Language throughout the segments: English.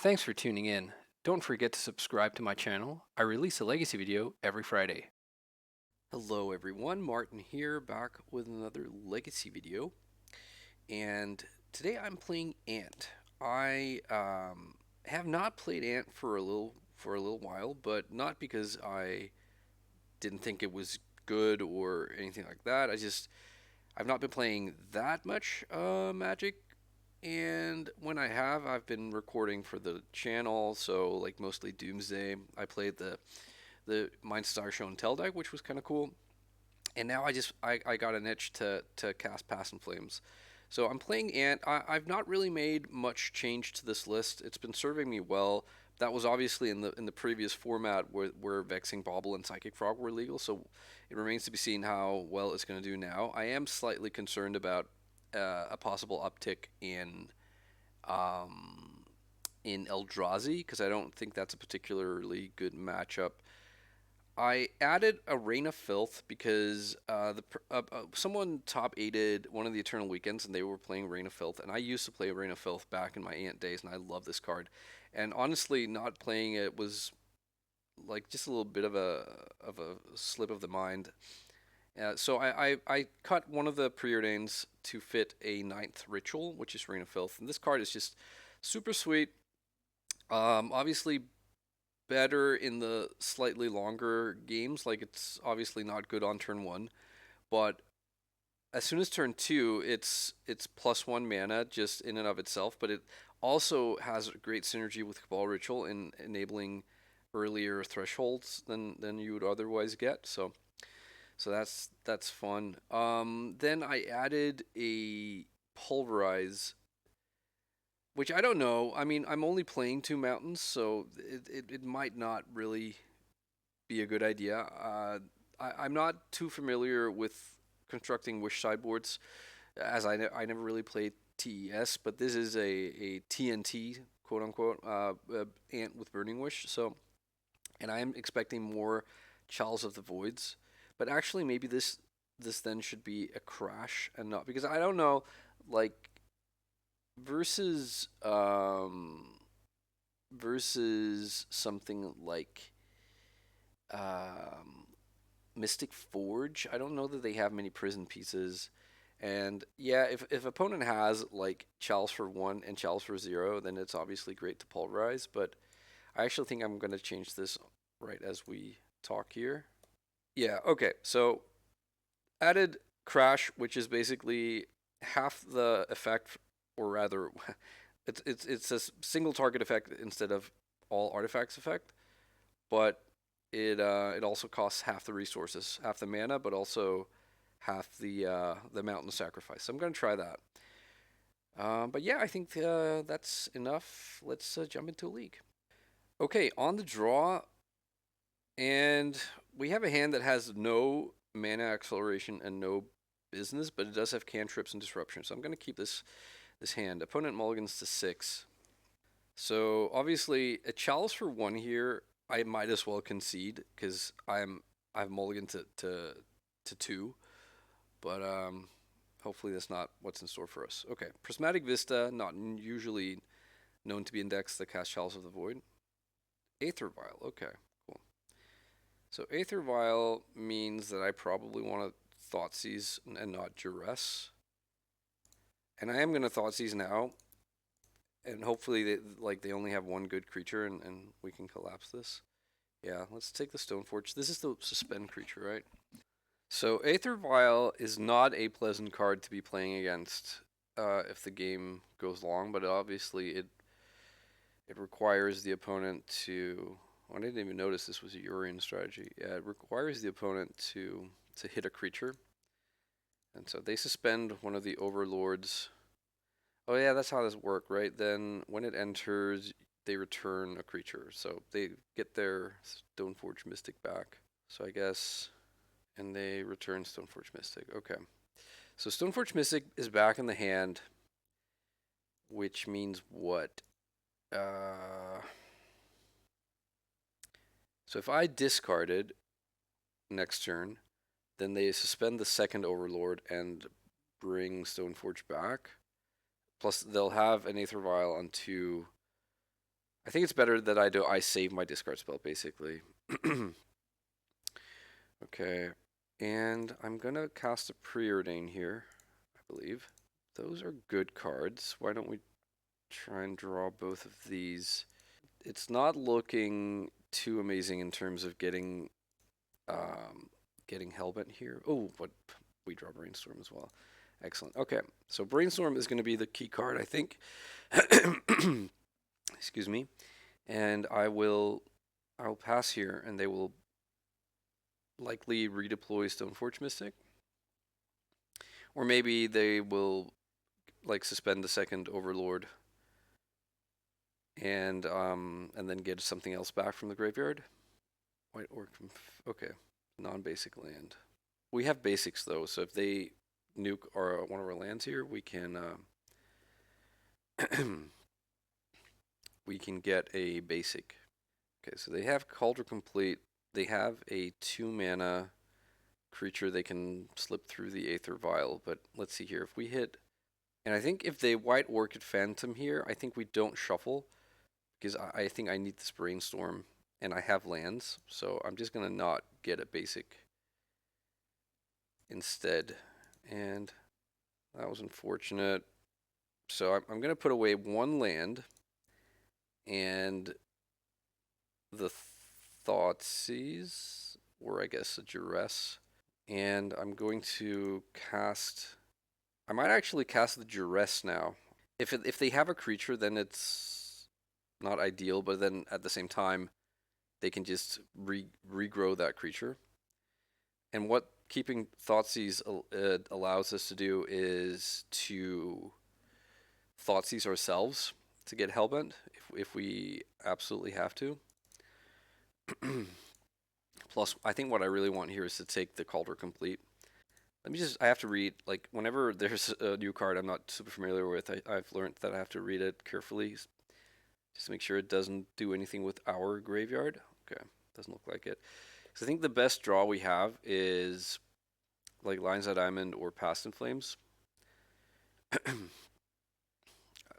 Thanks for tuning in. Don't forget to subscribe to my channel. I release a Legacy video every Friday. Hello everyone, Martin here, back with another Legacy video. And today I'm playing Ant. I have not played Ant for a little while, but not because I didn't think it was good or anything like that. I've not been playing that much Magic, and when I have, I've been recording for the channel, so like mostly Doomsday. I played the Mind Star Show and Tell deck, which was kind of cool. And now I got an itch to cast Pass and Flames. So I'm playing Ant. I've not really made much change to this list. It's been serving me well. That was obviously in the previous format where Vexing Bauble and Psychic Frog were legal. So it remains to be seen how well it's going to do now. I am slightly concerned about a possible uptick um, in Eldrazi because I don't think that's a particularly good matchup. I added a Reign of Filth because someone top aided one of the Eternal Weekends and they were playing Reign of Filth, and I used to play Reign of Filth back in my Ant days, and I love this card. And honestly, not playing it was like just a little bit of a slip of the mind. So I cut one of the preordains to fit a ninth ritual, which is Reign of Filth, and this card is just super sweet. Obviously better in the slightly longer games. Like it's obviously not good on turn one, but as soon as turn two, it's +1 mana just in and of itself. But it also has great synergy with Cabal Ritual in enabling earlier thresholds than you would otherwise get. So that's fun. Then I added a Pulverize, which I don't know. I mean, I'm only playing two mountains, so it might not really be a good idea. I'm not too familiar with constructing wish sideboards, as I never really played TES, but this is a TNT, quote unquote, Ant with Burning Wish. So, and I am expecting more Chalice of the Voids. But actually, maybe this then should be a crash and not, because I don't know, like versus versus something like um, Mystic Forge. I don't know that they have many prison pieces. And yeah, if opponent has like Chalice for 1 and Chalice for 0, then it's obviously great to pulverize. But I actually think I'm going to change this right as we talk here. Yeah, okay. So added Crash, which is basically half the effect, or rather, it's a single target effect instead of all artifacts effect, but it also costs half the resources, half the mana, but also half the mountain sacrifice. So I'm gonna try that. But yeah, I think that's enough. Let's jump into a league. Okay, on the draw, and we have a hand that has no mana acceleration and no business, but it does have cantrips and disruption. So I'm gonna keep this hand. Opponent mulligans to 6. So obviously a chalice for 1 here, I might as well concede because I've mulliganed to 2, but hopefully that's not what's in store for us. Okay, Prismatic Vista, not usually known to be indexed to cast Chalice of the Void. Aether Vial, okay, cool. So Aether Vial means that I probably want to Thoughtseize and not Duress. And I am going to Thoughtseize now, and hopefully they only have one good creature, and we can collapse this. Yeah, let's take the Stoneforge. This is the suspend creature, right? So Aether Vial is not a pleasant card to be playing against if the game goes long, but obviously it requires the opponent to. Oh, I didn't even notice this was a Urian strategy. Yeah, it requires the opponent to hit a creature, and so they suspend one of the overlords. Oh yeah, that's how this works, right? Then when it enters, they return a creature, so they get their Stoneforge Mystic back. So I guess, and they return Stoneforge Mystic. Okay, so Stoneforge Mystic is back in the hand, which means what? So if I discarded next turn, then they suspend the second Overlord and bring Stoneforge back. Plus, they'll have an Aether Vial on 2 I think it's better that I save my discard spell basically. Okay, and I'm gonna cast a Preordain here, I believe. Those are good cards. Why don't we try and draw both of these? It's not looking too amazing in terms of um, getting Hellbent here. Oh, but we draw Brainstorm as well. Excellent. Okay, so Brainstorm is going to be the key card, I think. Excuse me. And I'll pass here, and they will likely redeploy Stoneforge Mystic, or maybe they will like suspend the second Overlord, and then get something else back from the graveyard. White Orc. Okay, non-basic land. We have basics though, so if they nuke one of our lands here, we can we can get a basic. Okay, so they have Cauldron Complete. They have a 2-mana creature they can slip through the Aether Vial, but let's see here. If we hit, and I think if they White Orchid Phantom here, I think we don't shuffle, because I think I need this Brainstorm, and I have lands, so I'm just going to not get a basic instead. And that was unfortunate. So I'm going to put away one land, and the Thoughtseize, or I guess a Duress. And I'm going to cast... I might actually cast the Duress now. If they have a creature, then it's not ideal, but then at the same time, they can just regrow that creature. And what keeping Thoughtseize allows us to do is to Thoughtseize ourselves to get Hellbent if we absolutely have to. Plus, I think what I really want here is to take the Cauldron Complete. I have to read, like, whenever there's a new card I'm not super familiar with, I've learned that I have to read it carefully just to make sure it doesn't do anything with our graveyard. Okay, doesn't look like it. So I think the best draw we have is like Lion's Eye Diamond or Past in Flames.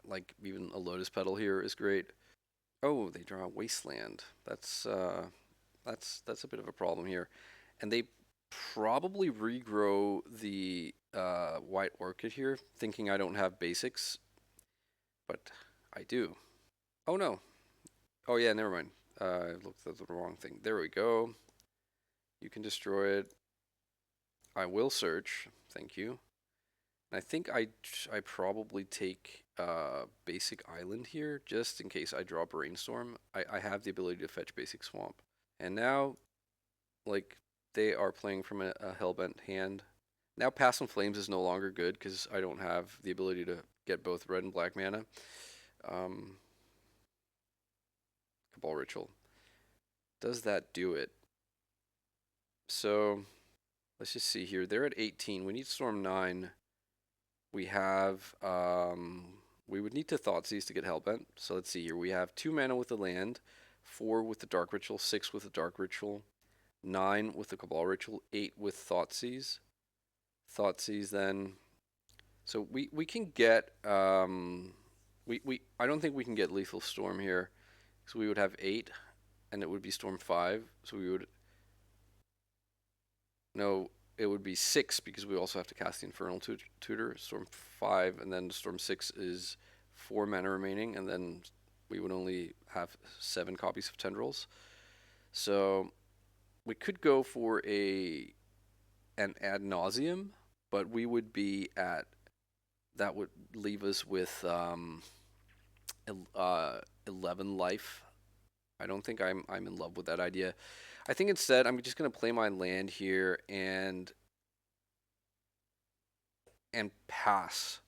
Like even a Lotus Petal here is great. Oh, they draw Wasteland. That's a bit of a problem here, and they probably regrow the White Orchid here, thinking I don't have basics, but I do. Oh no. Oh yeah, never mind. I looked at the wrong thing. There we go. You can destroy it. I will search. Thank you. And I think I probably take basic island here just in case I draw Brainstorm. I have the ability to fetch basic swamp. And now, like, they are playing from a Hellbent hand. Now Past in Flames is no longer good because I don't have the ability to get both red and black mana. Cabal Ritual. Does that do it? So, let's just see here. They're at 18. We need Storm 9. We have, we would need to Thoughtseize to get Hellbent. So let's see here. We have 2 mana with the land, 4 with the Dark Ritual, 6 with the Dark Ritual, 9 with the Cabal Ritual, 8 with Thoughtseize. Thoughtseize then. So we can get, I don't think we can get Lethal Storm here. So we would have 8, and it would be Storm 5. So we would, no, it would be 6 because we also have to cast the Infernal Tutor. Storm 5, and then Storm 6 is 4 mana remaining, and then we would only have 7 copies of Tendrils. So we could go for an Ad Nauseam, but we would be at, that would leave us with 11 life. I don't think I'm in love with that idea. I think instead I'm just gonna play my land here and pass,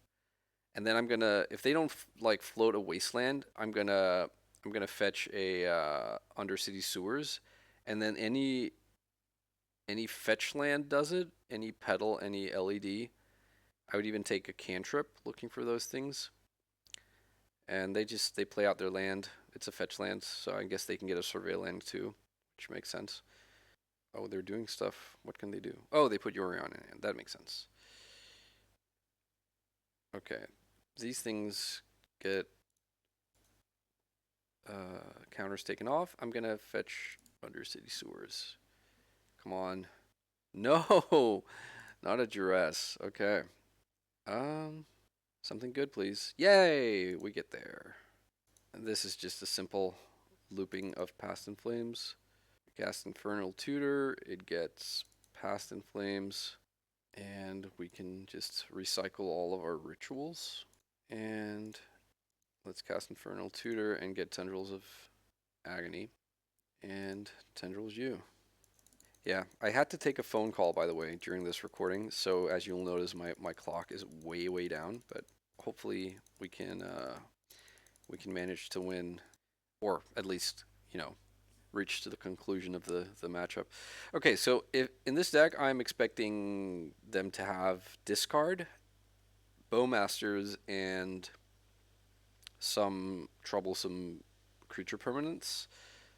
and then I'm gonna, if they don't like float a wasteland, I'm gonna fetch a Undercity Sewers, and then any fetch land does it, any petal, any LED. I would even take a cantrip looking for those things, and they play out their land. It's a fetch land, so I guess they can get a surveil land too, which makes sense. Oh, they're doing stuff. What can they do? Oh, they put Yorion in. That makes sense. Okay. These things get Counter's taken off. I'm gonna fetch Undercity Sewers. Come on. No, not a duress. Okay. Um, Something good, please. Yay, we get there. And this is just a simple looping of Past in Flames. Cast Infernal Tutor, it gets Past in Flames, and we can just recycle all of our rituals. And let's cast Infernal Tutor and get Tendrils of Agony. And Tendrils you. Yeah, I had to take a phone call, by the way, during this recording. So as you'll notice, my clock is way, way down. But hopefully we can manage to win, or at least, you know, reach to the conclusion of the matchup. Okay, so if in this deck, I'm expecting them to have discard, Bowmasters, and some troublesome creature permanents.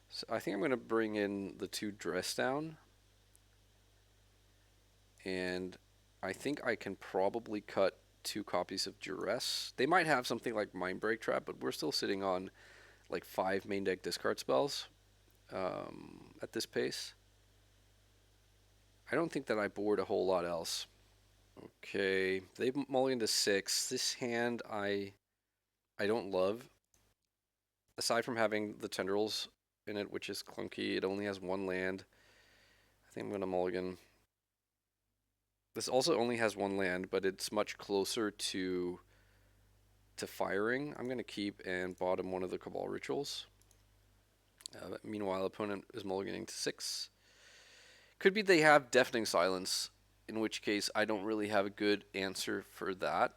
So I think I'm going to bring in the 2 Dress Down, and I think I can probably cut 2 copies of Duress. They might have something like Mindbreak Trap, but we're still sitting on like 5 main deck discard spells at this pace. I don't think that I board a whole lot else. Okay, they mulligan to 6. This hand I don't love. Aside from having the Tendrils in it, which is clunky, it only has 1 land. I think I'm gonna mulligan. This also only has 1 land, but it's much closer to firing. I'm gonna keep and bottom one of the Cabal rituals. Meanwhile, opponent is mulliganing to 6. Could be they have Deafening Silence, in which case I don't really have a good answer for that.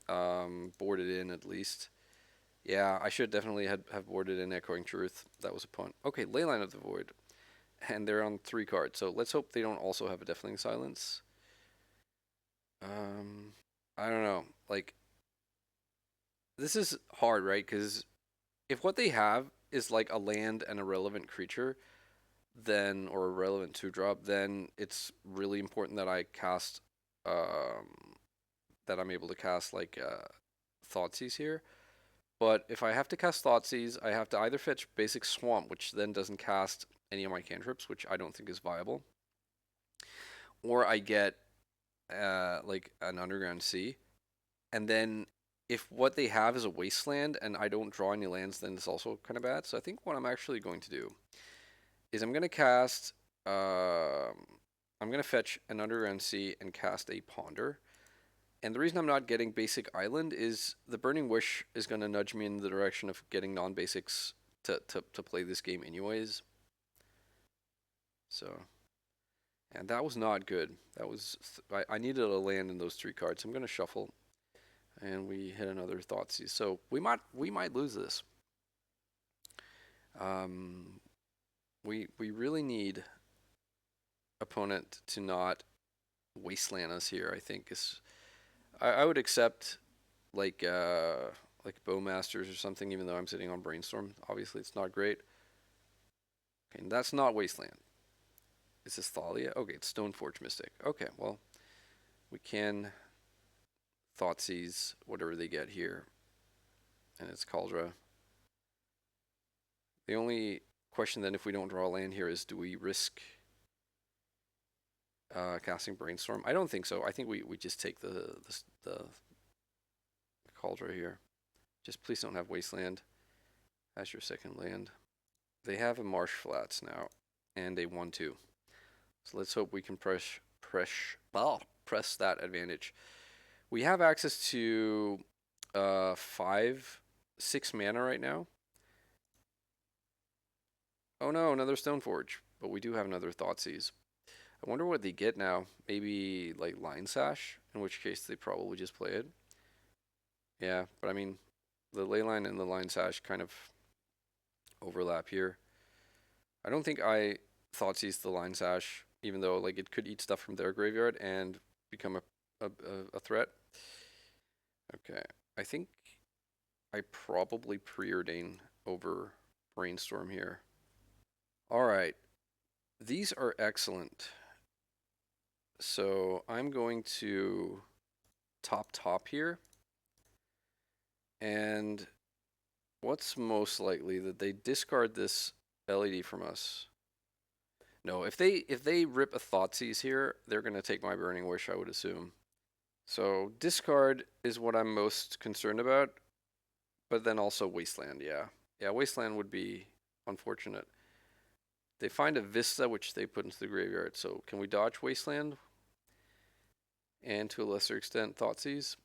Boarded in at least. Yeah, I should definitely have boarded in Echoing Truth. That was a punt. Okay, Leyline of the Void. And they're on 3 cards, so let's hope they don't also have a Deafening Silence. I don't know. Like, this is hard, right? Because if what they have is like a land and a relevant creature, then, or a relevant 2-drop, then it's really important that I cast, that I'm able to cast like Thoughtseize here. But if I have to cast Thoughtseize, I have to either fetch basic Swamp, which then doesn't cast any of my cantrips, which I don't think is viable, or I get like an Underground Sea. And then if what they have is a Wasteland and I don't draw any lands, then it's also kind of bad. So I think what I'm actually going to do is I'm going to cast, I'm going to fetch an Underground Sea and cast a Ponder. And the reason I'm not getting basic island is the Burning Wish is going to nudge me in the direction of getting non-basics to play this game anyways. So, and that was not good. That was, I needed a land in those 3 cards. I'm going to shuffle, and we hit another Thoughtseize. So we might lose this. We really need opponent to not wasteland us here. I think is I would accept like Bowmasters or something, even though I'm sitting on Brainstorm. Obviously, it's not great. Okay, and that's not Wasteland. Is this Thalia? Okay, it's Stoneforge Mystic. Okay, well, we can Thoughtseize whatever they get here, and it's Kaldra. The only question then, if we don't draw a land here, is do we risk casting Brainstorm? I don't think so. I think we just take the Kaldra here. Just please don't have Wasteland as your second land. They have a Marsh Flats now and a 1/2. So let's hope we can press that advantage. We have access to 5/6 mana right now. Oh no, another Stoneforge. But we do have another Thoughtseize. I wonder what they get now. Maybe like Line Sash, in which case they probably just play it. Yeah, but I mean, the Leyline and the Line Sash kind of overlap here. I don't think I Thoughtseize the Line Sash, even though like it could eat stuff from their graveyard and become a threat. Okay, I think I probably preordain over Brainstorm here. All right, these are excellent. So I'm going to top here, and What's most likely that they discard this LED from us? No, if they rip a Thoughtseize here, they're gonna take my Burning Wish, I would assume. So discard is what I'm most concerned about, but then also Wasteland, yeah. Yeah, Wasteland would be unfortunate. They find a Vista, which they put into the graveyard, so can we dodge Wasteland? And to a lesser extent, Thoughtseize?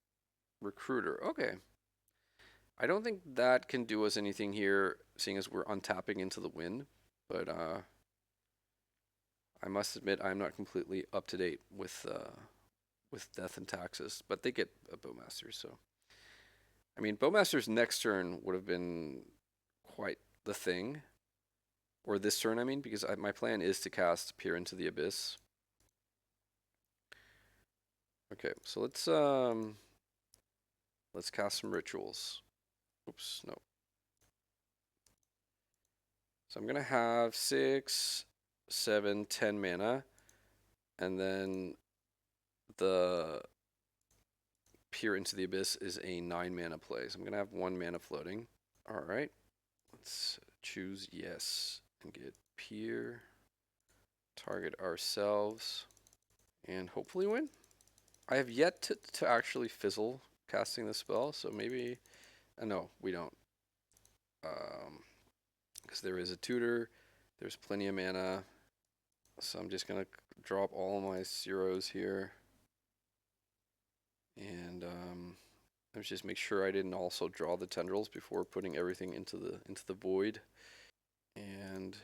Recruiter, okay. I don't think that can do us anything here, seeing as we're untapping into the wind, but I must admit I'm not completely up to date with Death and Taxes, but they get a Bowmaster, so I mean Bowmaster's next turn would have been quite the thing, or this turn I mean, because my plan is to cast Peer into the Abyss. Okay, so let's cast some rituals. Oops, no. So I'm gonna have 6, 7, 10 mana, and then the Peer into the Abyss is a 9 mana play. So I'm gonna have 1 mana floating. All right, let's choose yes and get Peer. Target ourselves and hopefully win. I have yet to actually fizzle casting the spell, so maybe no, we don't. Because there is a tutor, there's plenty of mana. So I'm just gonna drop all my zeros here. And let's just make sure I didn't also draw the tendrils before putting everything into the void. And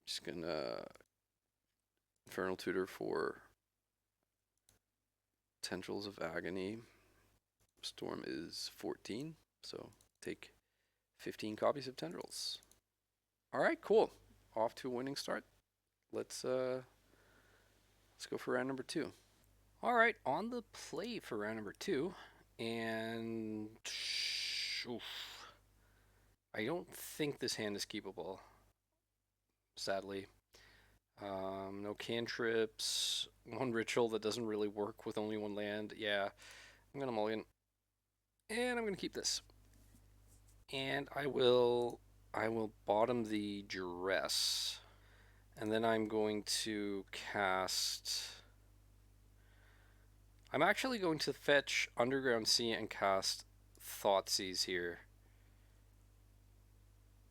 just gonna Infernal Tutor for Tendrils of Agony. Storm is 14, so take 15 copies of Tendrils. All right, cool. Off to a winning start. Let's go for round number 2. All right, on the play for round number 2, and oof, I don't think this hand is keepable. Sadly, no cantrips, one ritual that doesn't really work with only one land. Yeah, I'm gonna mulligan, and I'm gonna keep this, and I will bottom the Duress, and then I'm going to cast. I'm actually going to fetch Underground Sea and cast Thoughtseize here.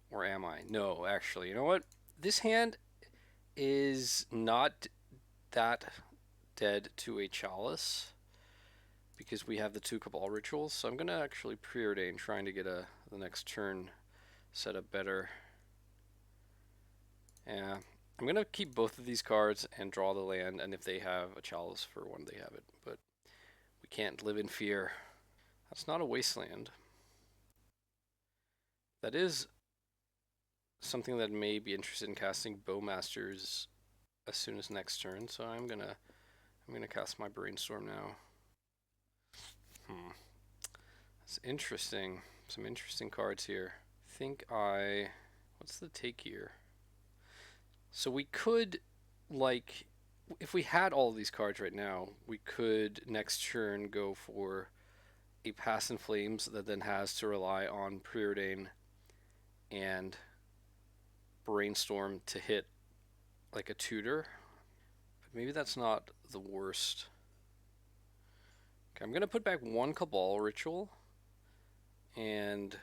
Or am I? No, actually. You know what? This hand is not that dead to a Chalice because we have the 2 Cabal rituals. So I'm going to actually preordain, trying to get the next turn set up better. Yeah. I'm going to keep both of these cards and draw the land, and if they have a Chalice for one, they have it. But we can't live in fear. That's not a Wasteland. That is something that may be interested in casting Bowmasters as soon as next turn, so I'm gonna cast my Brainstorm now. That's interesting. Some interesting cards here. What's the take here? So we could, like, if we had all of these cards right now, we could next turn go for a Pass in Flames that then has to rely on Preordain and Brainstorm to hit like a tutor. But maybe that's not the worst. Okay, I'm going to put back 1 Cabal ritual and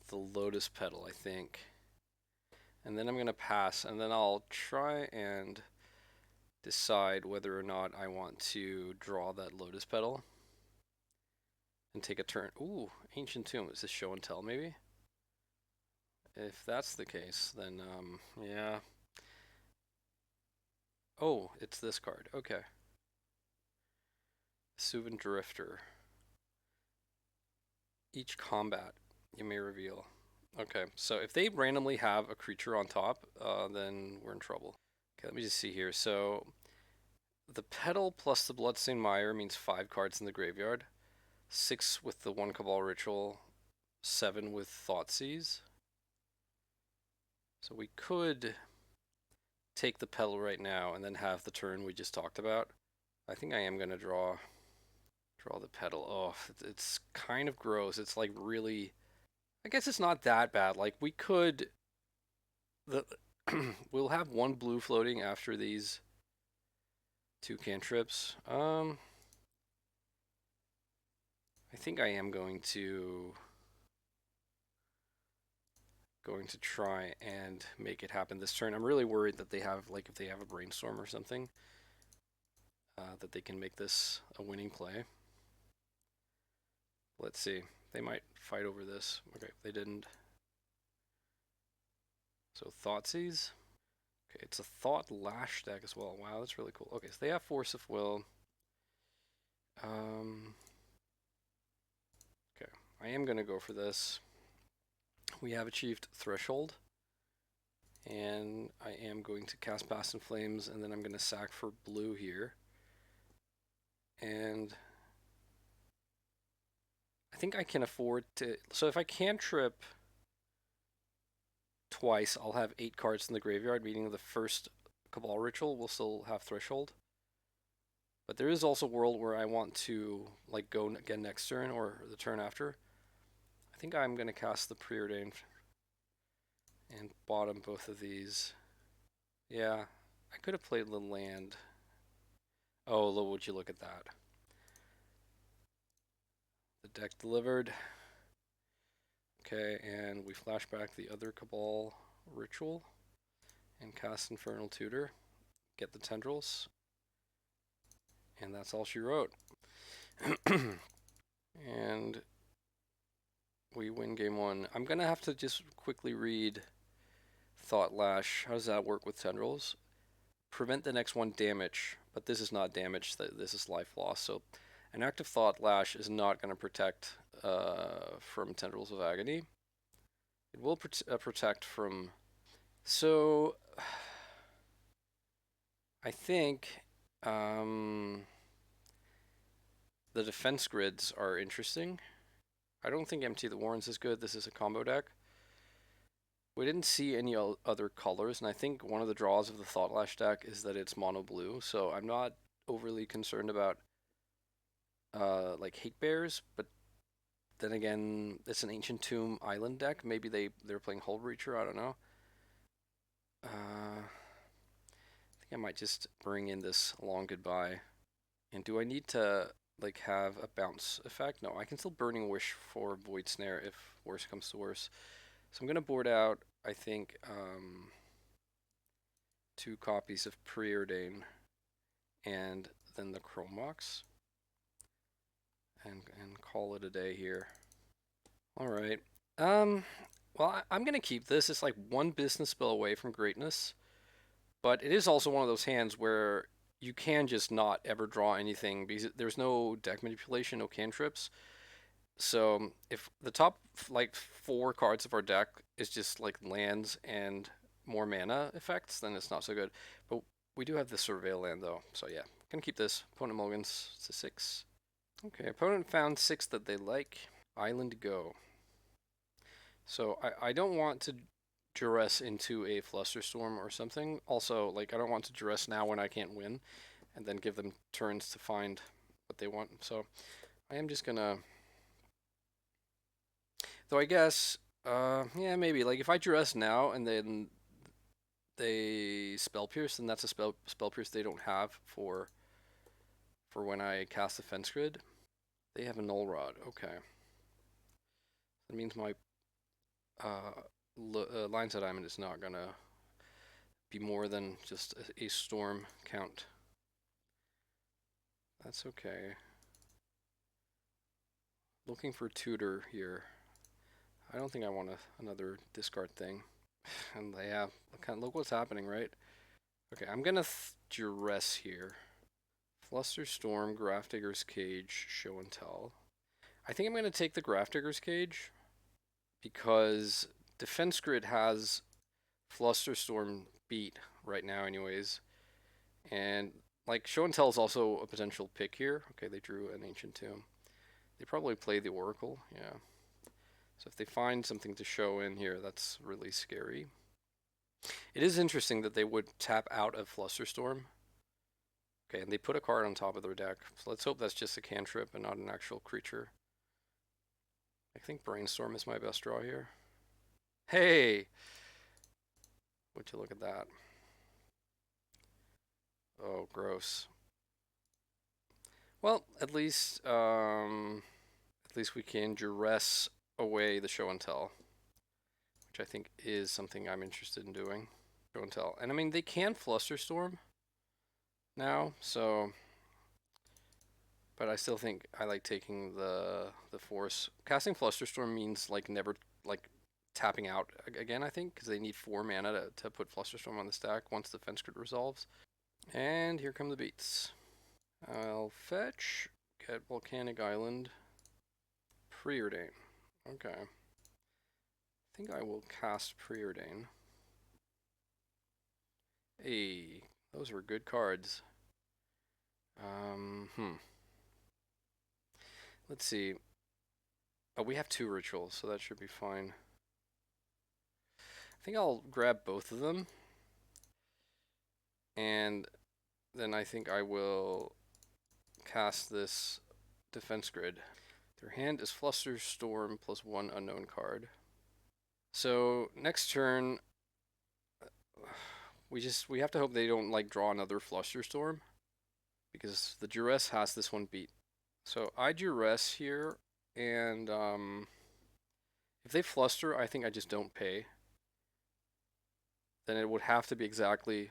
the Lotus Petal, I think. And then I'm going to pass, and then I'll try and decide whether or not I want to draw that Lotus Petal and take a turn. Ooh, Ancient Tomb. Is this show and tell, maybe? If that's the case, then, yeah. Oh, it's this card. Okay. Suvin Drifter. Each combat you may reveal. Okay, so if they randomly have a creature on top, then we're in trouble. Okay, let me just see here. So the Petal plus the Bloodstained Mire means 5 cards in the graveyard. 6 with the 1 Cabal Ritual, 7 with Thoughtseize. So we could take the Petal right now and then have the turn we just talked about. I think I am going to draw the Petal. Oh, it's kind of gross. It's like really, I guess it's not that bad. Like we could the we'll have one blue floating after these two cantrips. I think I am going to try and make it happen this turn. I'm really worried that they have, like, if they have a brainstorm or something, that they can make this a winning play. Let's see. They might fight over this. Okay, they didn't. So Thoughtseize. Okay, it's a Thought Lash deck as well. Wow, that's really cool. Okay, so they have Force of Will. Okay, I am going to go for this. We have achieved Threshold. And I am going to cast Past in Flames, and then I'm going to sack for blue here. And I think I can afford to... So if I cantrip twice, I'll have 8 cards in the graveyard, meaning the first Cabal Ritual will still have Threshold. But there is also a world where I want to like go again next turn or the turn after. I think I'm going to cast the Preordained and bottom both of these. Yeah, I could have played the land. Oh, would you look at that. The deck delivered. Okay, and we flash back the other Cabal Ritual and cast Infernal Tutor. Get the Tendrils. And that's all she wrote. And we win game 1. I'm going to have to just quickly read Thought Lash. How does that work with Tendrils? Prevent the next one damage, but this is not damage, this is life loss. So an active Thought Lash is not going to protect from Tendrils of Agony. It will protect from... So I think the defense grids are interesting. I don't think Empty the Warrens is good. This is a combo deck. We didn't see any other colors, and I think one of the draws of the Thought Lash deck is that it's mono blue, so I'm not overly concerned about like Hate Bears, but then again, it's an Ancient Tomb Island deck. Maybe they're playing Hull Breacher, I don't know. I think I might just bring in this Long Goodbye. And do I need to like have a bounce effect? No, I can still Burning Wish for Void Snare if worse comes to worse. So I'm going to board out, I think, 2 copies of Preordain and then the Chrome Box. And call it a day here. Alright. Well, I'm going to keep this. It's like 1 business spell away from greatness. But it is also one of those hands where you can just not ever draw anything because there's no deck manipulation, no cantrips. So if the top like 4 cards of our deck is just like lands and more mana effects, then it's not so good. But we do have the Surveil land though, so yeah, gonna keep this. Opponent mulligans, it's a 6. Okay, opponent found 6 that they like. Island Go. So I don't want to duress into a Flusterstorm or something. Also, like, I don't want to duress now when I can't win and then give them turns to find what they want. So I am just gonna... Though I guess, yeah, maybe. Like, if I duress now and then they Spell Pierce, then that's a Spell Pierce they don't have for when I cast the Fence Grid. They have a Null Rod. Okay. That means my Lines of Diamond is not gonna be more than just a storm count. That's okay. Looking for Tutor here. I don't think I want another discard thing. And yeah, look what's happening, right? Okay, I'm gonna duress here. Flusterstorm, Grafdigger's Cage, Show and Tell. I think I'm gonna take the Grafdigger's Cage because Defense Grid has Flusterstorm beat right now anyways. And like Show and Tell is also a potential pick here. Okay, they drew an Ancient Tomb. They probably play the Oracle, yeah. So if they find something to show in here, that's really scary. It is interesting that they would tap out of Flusterstorm. Okay, and they put a card on top of their deck. So let's hope that's just a cantrip and not an actual creature. I think Brainstorm is my best draw here. Hey! Would you look at that? Oh, gross. Well, at least we can duress away the show and tell, which I think is something I'm interested in doing. Show and tell. And I mean, they can Flusterstorm now, so... But I still think I like taking the force. Casting Flusterstorm means like never like tapping out again, I think, because they need 4 mana to put Flusterstorm on the stack once the Fence Grid resolves. And here come the beats. I'll fetch, get Volcanic Island, Preordain. Okay. I think I will cast Preordain. Hey, those were good cards. Let's see. Oh, we have 2 rituals, so that should be fine. I think I'll grab both of them. And then I think I will cast this Defense Grid. Their hand is Flusterstorm plus 1 unknown card. So next turn, we have to hope they don't like draw another Flusterstorm, because the Duress has this one beat. So I Duress here, and if they Fluster, I think I just don't pay. Then it would have to be exactly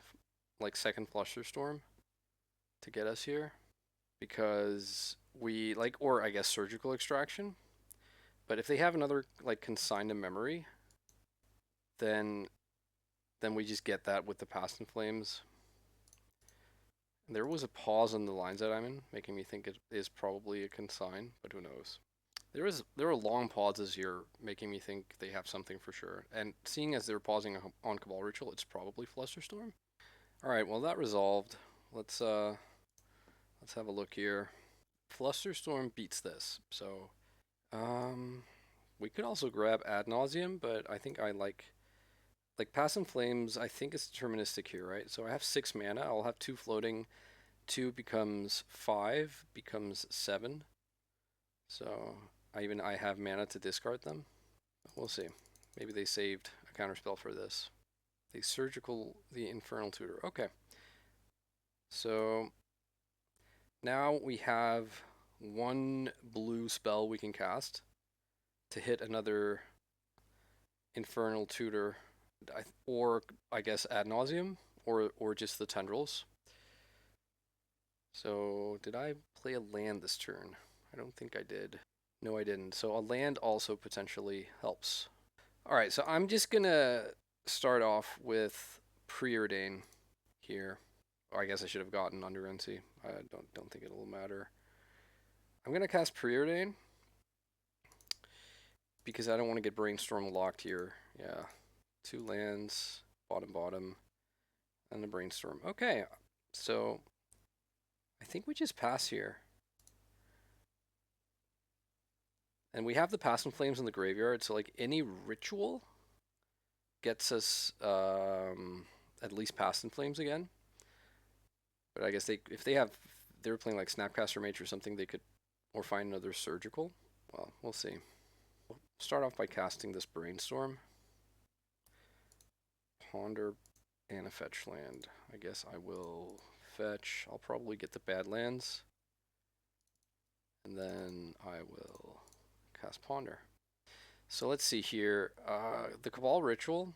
like second Flusterstorm to get us here, because we like, or I guess Surgical Extraction. But if they have another like Consign to Memory, then we just get that with the Past in Flames. There was a pause on the lines that I'm in, making me think it is probably a consign, but who knows. There were long pauses here, making me think they have something for sure. And seeing as they're pausing on Cabal Ritual, it's probably Flusterstorm. All right, well that resolved. Let's have a look here. Flusterstorm beats this, so we could also grab Ad Nauseam, but I think I like Past in Flames. I think it's deterministic here, right? So I have 6 mana. I'll have 2 floating. 2 becomes 5, becomes 7. So I have mana to discard them. We'll see. Maybe they saved a counterspell for this. They Surgical the Infernal Tutor. Okay. So now we have 1 blue spell we can cast to hit another Infernal Tutor, or I guess Ad Nauseam, or just the Tendrils. So did I play a land this turn? I don't think I did. No, I didn't. So a land also potentially helps. All right, so I'm just gonna start off with Preordain here. Or I guess I should have gotten Underground Sea. I don't think it'll matter. I'm gonna cast Preordain because I don't want to get Brainstorm locked here. Yeah, 2 lands, bottom, and a Brainstorm. Okay, so I think we just pass here. And we have the Past in Flames in the graveyard, so like any ritual gets us at least Past in Flames again. But I guess if they were playing like Snapcaster Mage or something, they could, or find another Surgical. Well, we'll see. We'll start off by casting this Brainstorm. Ponder and a fetch land. I guess I will fetch. I'll probably get the Badlands. And then I will cast Ponder. So let's see here. The Cabal Ritual.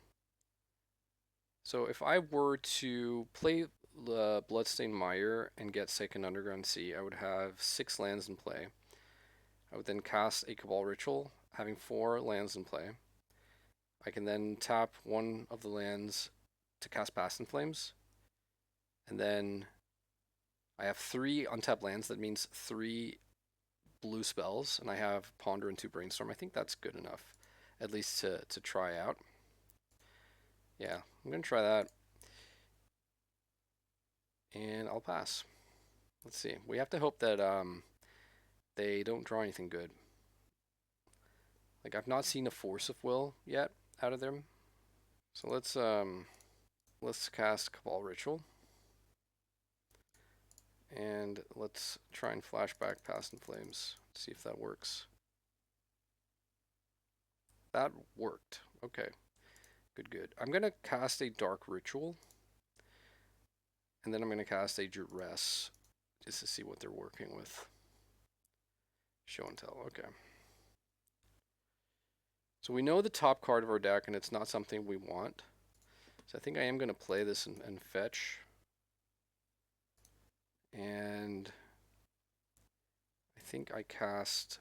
So if I were to play the Bloodstained Mire and get second Underground Sea, I would have 6 lands in play. I would then cast a Cabal Ritual, having 4 lands in play. I can then tap one of the lands to cast Past in Flames. And then I have 3 untapped lands. That means 3 blue spells, and I have Ponder and 2 Brainstorm. I think that's good enough, at least to try out. Yeah, I'm going to try that. And I'll pass. Let's see. We have to hope that they don't draw anything good. Like, I've not seen a Force of Will yet out of them. So let's cast Cabal Ritual. And let's try and flashback Past in Flames. See if that works. That worked. Okay, good, good. I'm going to cast a Dark Ritual, and then I'm going to cast a Duress just to see what they're working with. Show and tell. Okay. So we know the top card of our deck, and it's not something we want. So I think I am going to play this and fetch. And I think I cast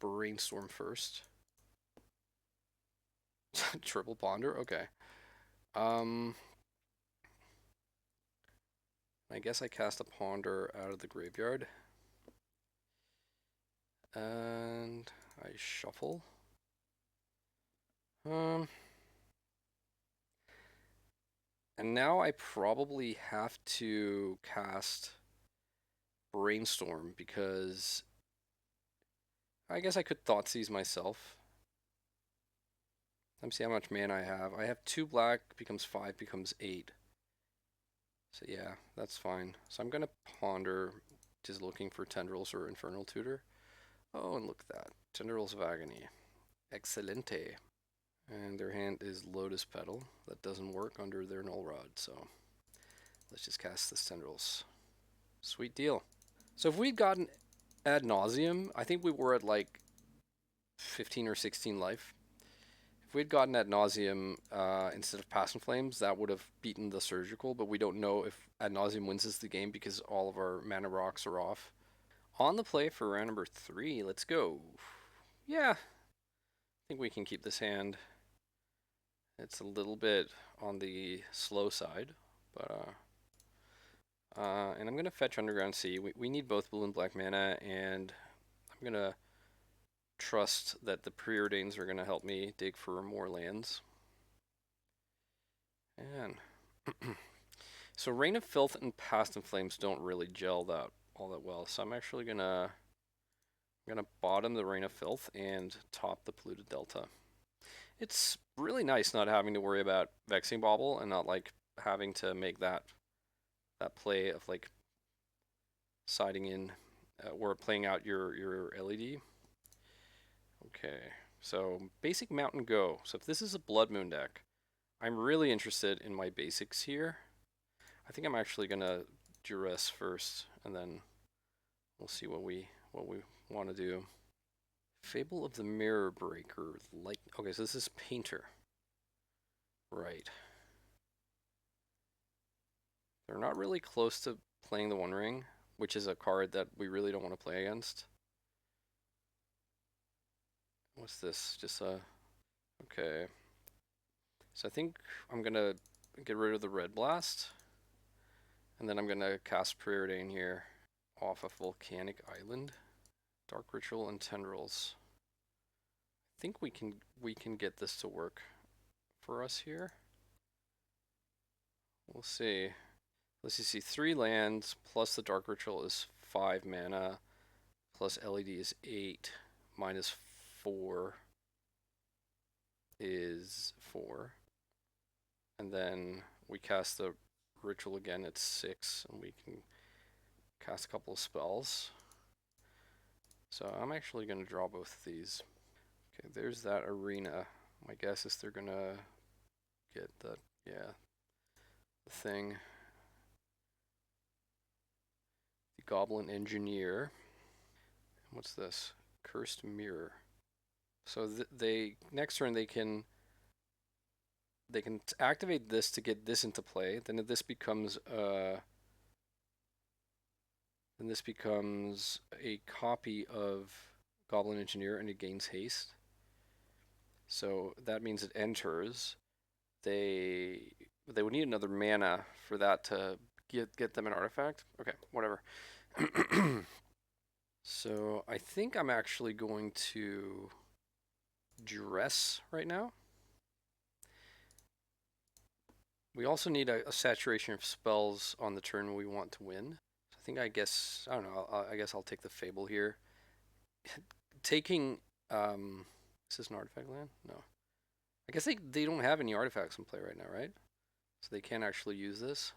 Brainstorm first. Triple Ponder? Okay. I guess I cast a Ponder out of the graveyard. And I shuffle. And now I probably have to cast Brainstorm because I guess I could Thoughtseize myself. Let me see how much mana I have. I have 2 black, becomes 5, becomes 8. So yeah, that's fine. So I'm gonna Ponder, just looking for Tendrils or Infernal Tutor. Oh, and look at that. Tendrils of Agony. Excelente. And their hand is Lotus Petal. That doesn't work under their Null Rod, so let's just cast this Tendrils. Sweet deal. So if we'd gotten Ad Nauseam, I think we were at like 15 or 16 life. If we'd gotten Ad Nauseam instead of Passion Flames, that would have beaten the Surgical, but we don't know if Ad Nauseam wins us the game because all of our mana rocks are off. On the play for round number 3, let's go. Yeah, I think we can keep this hand. It's a little bit on the slow side, but and I'm gonna fetch Underground Sea. We need both blue and black mana, and I'm gonna trust that the preordains are gonna help me dig for more lands. And so Reign of Filth and Past in Flames don't really gel that all that well. So I'm actually gonna bottom the Reign of Filth and top the Polluted Delta. It's really nice not having to worry about Vexing Bauble and not like having to make that play of like siding in or playing out your LED. Okay, so basic Mountain Go. So if this is a Blood Moon deck, I'm really interested in my basics here. I think I'm actually gonna Duress first, and then we'll see what we want to do. Fable of the Mirror Breaker. Like, okay, so this is Painter. Right. They're not really close to playing the One Ring, which is a card that we really don't want to play against. What's this? Just a... Okay. So I think I'm going to get rid of the Red Blast. And then I'm going to cast Preordain here off of Volcanic Island. Dark Ritual and Tendrils. I think we can get this to work for us here. We'll see. Let's see, 3 lands plus the Dark Ritual is 5 mana, plus LED is 8, minus 4 is 4. And then we cast the Ritual again at 6, and we can cast a couple of spells. So I'm actually going to draw both of these. Okay, there's that Arena. My guess is they're going to get the, yeah, the thing. The Goblin Engineer. What's this? Cursed Mirror. So they next turn they can activate this to get this into play. Then this becomes a copy of Goblin Engineer, and it gains haste. So that means it enters. They would need another mana for that to get them an artifact. Okay, whatever. So I think I'm actually going to Duress right now. We also need a saturation of spells on the turn we want to win. So I don't know, I guess I'll take the Fable here. Taking, is this an artifact land? No. I guess they don't have any artifacts in play right now, right? So they can't actually use this.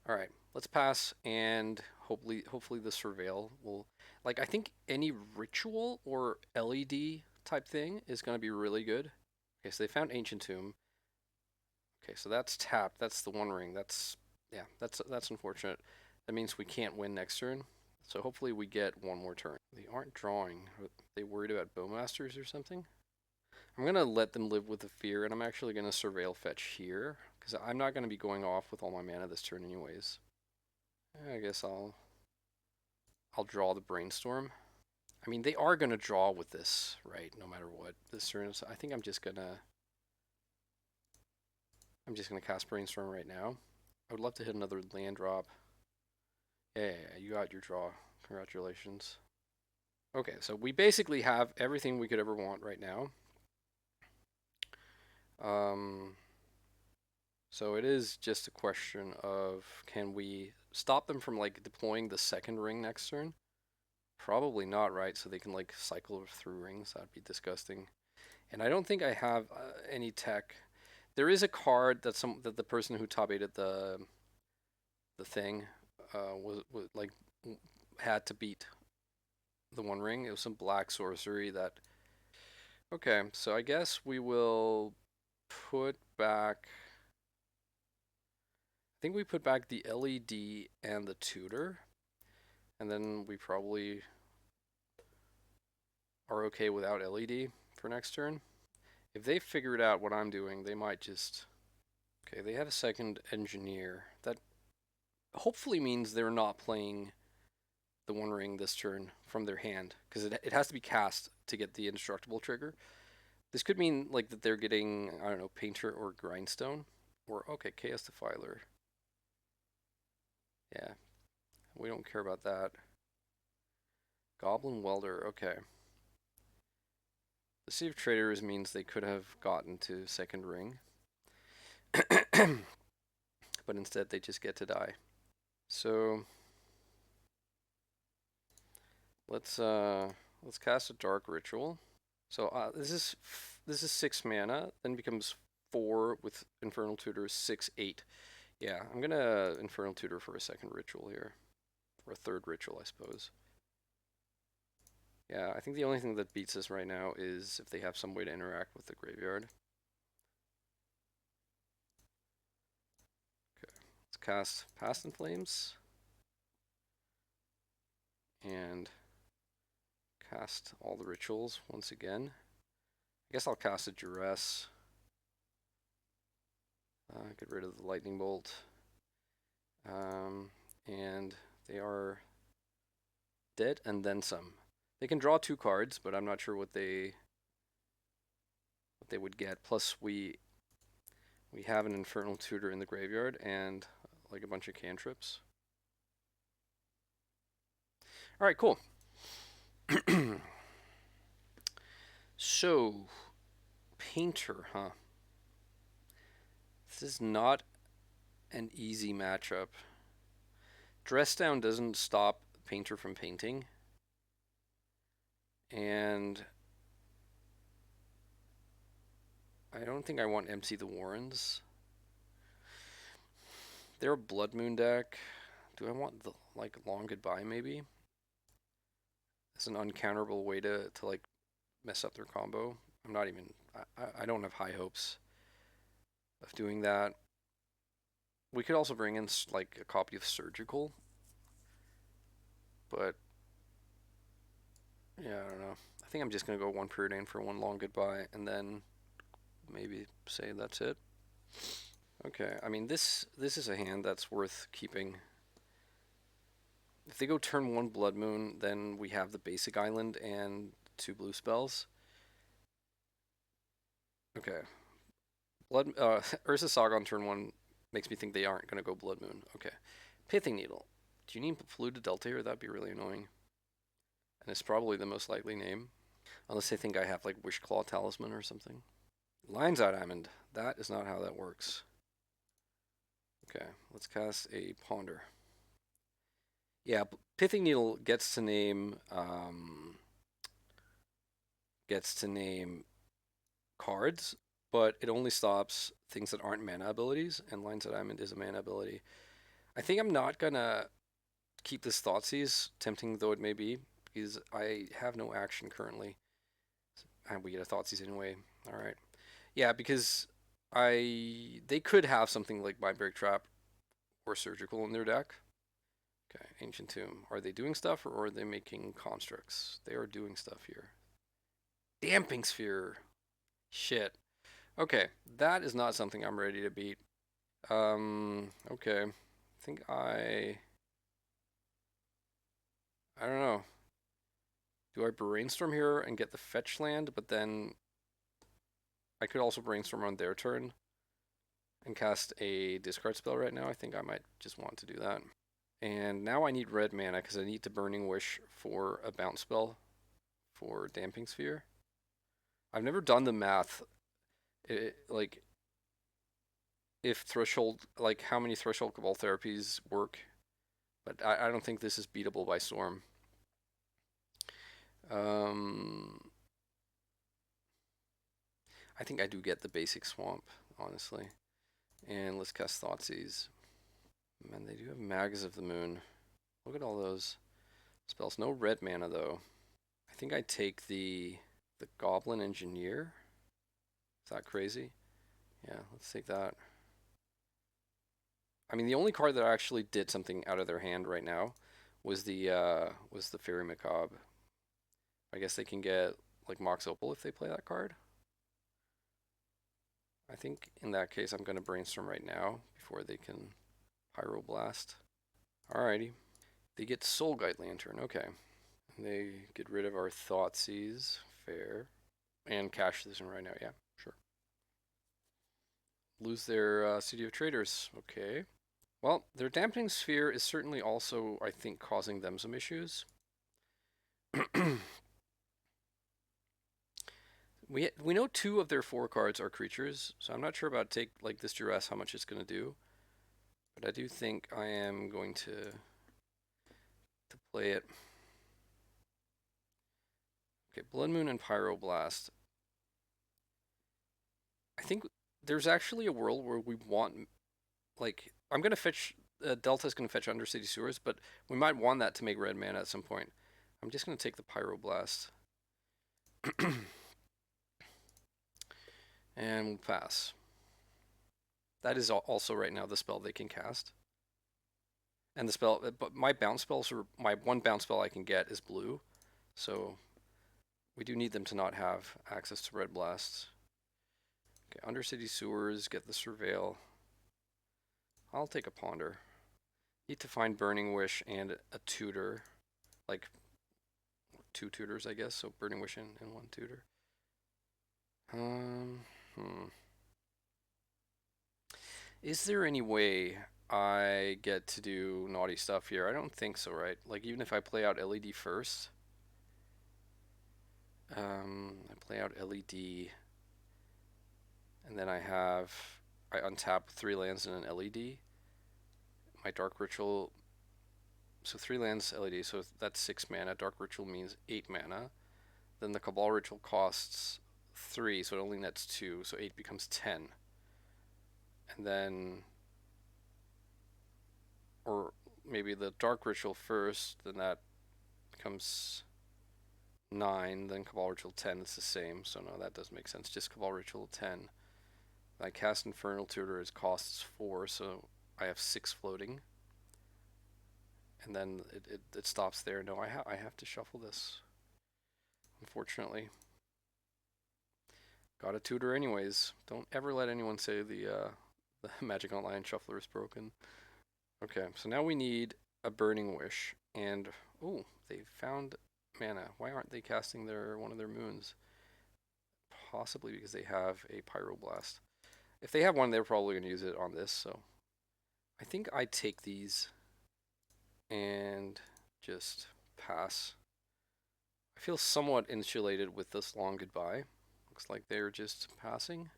Alright, let's pass and hopefully the surveil will, like, I think any ritual or LED type thing is going to be really good. Okay, so they found Ancient Tomb. Okay, so that's tapped. That's the One Ring. Yeah, that's unfortunate. That means we can't win next turn. So hopefully we get one more turn. They aren't drawing. Are they worried about Bowmasters or something? I'm gonna let them live with the fear, and I'm actually gonna surveil fetch here because I'm not gonna be going off with all my mana this turn anyways. I guess I'll draw the Brainstorm. I mean, they are gonna draw with this, right? No matter what this turn is. I think I'm just gonna cast Brainstorm right now. I would love to hit another land drop. Yeah, you got your draw. Congratulations. Okay, so we basically have everything we could ever want right now. So it is just a question of, can we stop them from like deploying the second ring next turn? Probably not, right? So they can like cycle through rings. That'd be disgusting. And I don't think I have any tech. There is a card that the person who top aided the thing was like had to beat the One Ring. It was some black sorcery that. Okay, so I guess we will put back. I think we put back the LED and the tutor, and then we probably are okay without LED for next turn. If they figured out what I'm doing, they might just. Okay, they have a second engineer. That hopefully means they're not playing the One Ring this turn from their hand, because it has to be cast to get the indestructible trigger. This could mean like that they're getting, I don't know, Painter or Grindstone, or okay, Chaos Defiler. Yeah, we don't care about that. Goblin Welder, okay. The Sea of Traders means they could have gotten to second ring, but instead they just get to die. So let's cast a Dark Ritual. So this is 6 mana, then becomes 4 with Infernal Tutor, 6/8. Yeah, I'm gonna Infernal Tutor for a second ritual here, or a third ritual, I suppose. Yeah, I think the only thing that beats us right now is if they have some way to interact with the graveyard. Okay, let's cast Past in Flames and cast all the rituals once again. I guess I'll cast a Duress. Get rid of the Lightning Bolt. And they are dead and then some. They can draw 2 cards, but I'm not sure what they would get. Plus we have an Infernal Tutor in the graveyard and like a bunch of cantrips. All right, cool. So, Painter, huh? This is not an easy matchup. Dress Down doesn't stop Painter from painting. And I don't think I want MC the Warrens. They're a Blood Moon deck. Do I want the like Long Goodbye maybe? It's an uncounterable way to like mess up their combo. I'm not even I don't have high hopes of doing that. We could also bring in like a copy of Surgical, but yeah, I don't know. I think I'm just gonna go 1 Preordain for 1 Long Goodbye, and then maybe say that's it. Okay, I mean this is a hand that's worth keeping. If they go turn 1 Blood Moon, then we have the basic island and 2 blue spells. Okay. Ursa Saga on turn 1 makes me think they aren't going to go Blood Moon. Okay. Pithing Needle. Do you need Polluted Delta here? That'd be really annoying. And it's probably the most likely name. Unless they think I have like Wishclaw Talisman or something. Lion's Eye Diamond. That is not how that works. Okay, let's cast a Ponder. Yeah, Pithing Needle gets to name cards, but it only stops things that aren't mana abilities, and Lines of Diamond is a mana ability. I think I'm not gonna keep this Thoughtseize, tempting though it may be, because I have no action currently. And we get a Thoughtseize anyway. Alright. Yeah, because they could have something like Mind Break Trap or Surgical in their deck. Okay, Ancient Tomb. Are they doing stuff or are they making constructs? They are doing stuff here. Damping Sphere. Shit. Okay, that is not something I'm ready to beat. Okay. I think I don't know. Do I brainstorm here and get the fetch land, but then I could also brainstorm on their turn and cast a discard spell right now? I think I might just want to do that. And now I need red mana because I need to Burning Wish for a bounce spell for Damping Sphere. I've never done the math, like if threshold, like how many threshold Cabal therapies work, but I don't think this is beatable by Storm. Um, I think I do get the basic Swamp, honestly. And let's cast Thoughtseize. Man, they do have Mags of the Moon. Look at all those spells. No red mana though. I think I take the Goblin Engineer. Is that crazy? Yeah, let's take that. I mean, the only card that actually did something out of their hand right now was the Fairy Macabre. I guess they can get like Mox Opal if they play that card. I think in that case I'm gonna brainstorm right now before they can Pyroblast. Alrighty. They get Soul Guide Lantern, okay. And they get rid of our Thoughtseize, fair. And cash this in right now, yeah, sure. Lose their City of Traders, okay. Well, their Dampening Sphere is certainly also, I think, causing them some issues. we know 2 of their 4 cards are creatures, so I'm not sure about take like this duress how much it's going to do, but I do think I am going to play it. Okay, Blood Moon and Pyroblast. I think there's actually a world where we want, like, I'm gonna fetch Delta's gonna fetch Undercity Sewers, but we might want that to make red mana at some point. I'm just gonna take the Pyroblast. And we'll pass. That is also right now the spell they can cast. And the spell, but my bounce spells, or my one bounce spell I can get is blue. So we do need them to not have access to red blasts. Okay, Undercity Sewers, get the Surveil. I'll take a Ponder. Need to find Burning Wish and a tutor. Like 2 tutors, I guess. So Burning Wish and 1 tutor. Is there any way I get to do naughty stuff here? I don't think so, right? Like, even if I play out LED first. I play out LED. And then I untap 3 lands and an LED. My Dark Ritual. So 3 lands, LED. So that's 6 mana. Dark Ritual means 8 mana. Then the Cabal Ritual costs 3, so it only nets 2. So 8 becomes 10. And then, or maybe the Dark Ritual first, then that becomes 9, then Cabal Ritual 10, it's the same, so no, that doesn't make sense, just Cabal Ritual 10. I cast Infernal Tutor, it costs 4, so I have 6 floating. And then it stops there. No, I have to shuffle this, unfortunately. Got a tutor anyways. Don't ever let anyone say the Magic Online shuffler is broken. Okay, so now we need a Burning Wish, and oh, they found mana. Why aren't they casting one of their moons? Possibly because they have a Pyroblast. If they have one, they're probably going to use it on this, so I think I take these and just pass. I feel somewhat insulated with this long goodbye. Looks like they're just passing.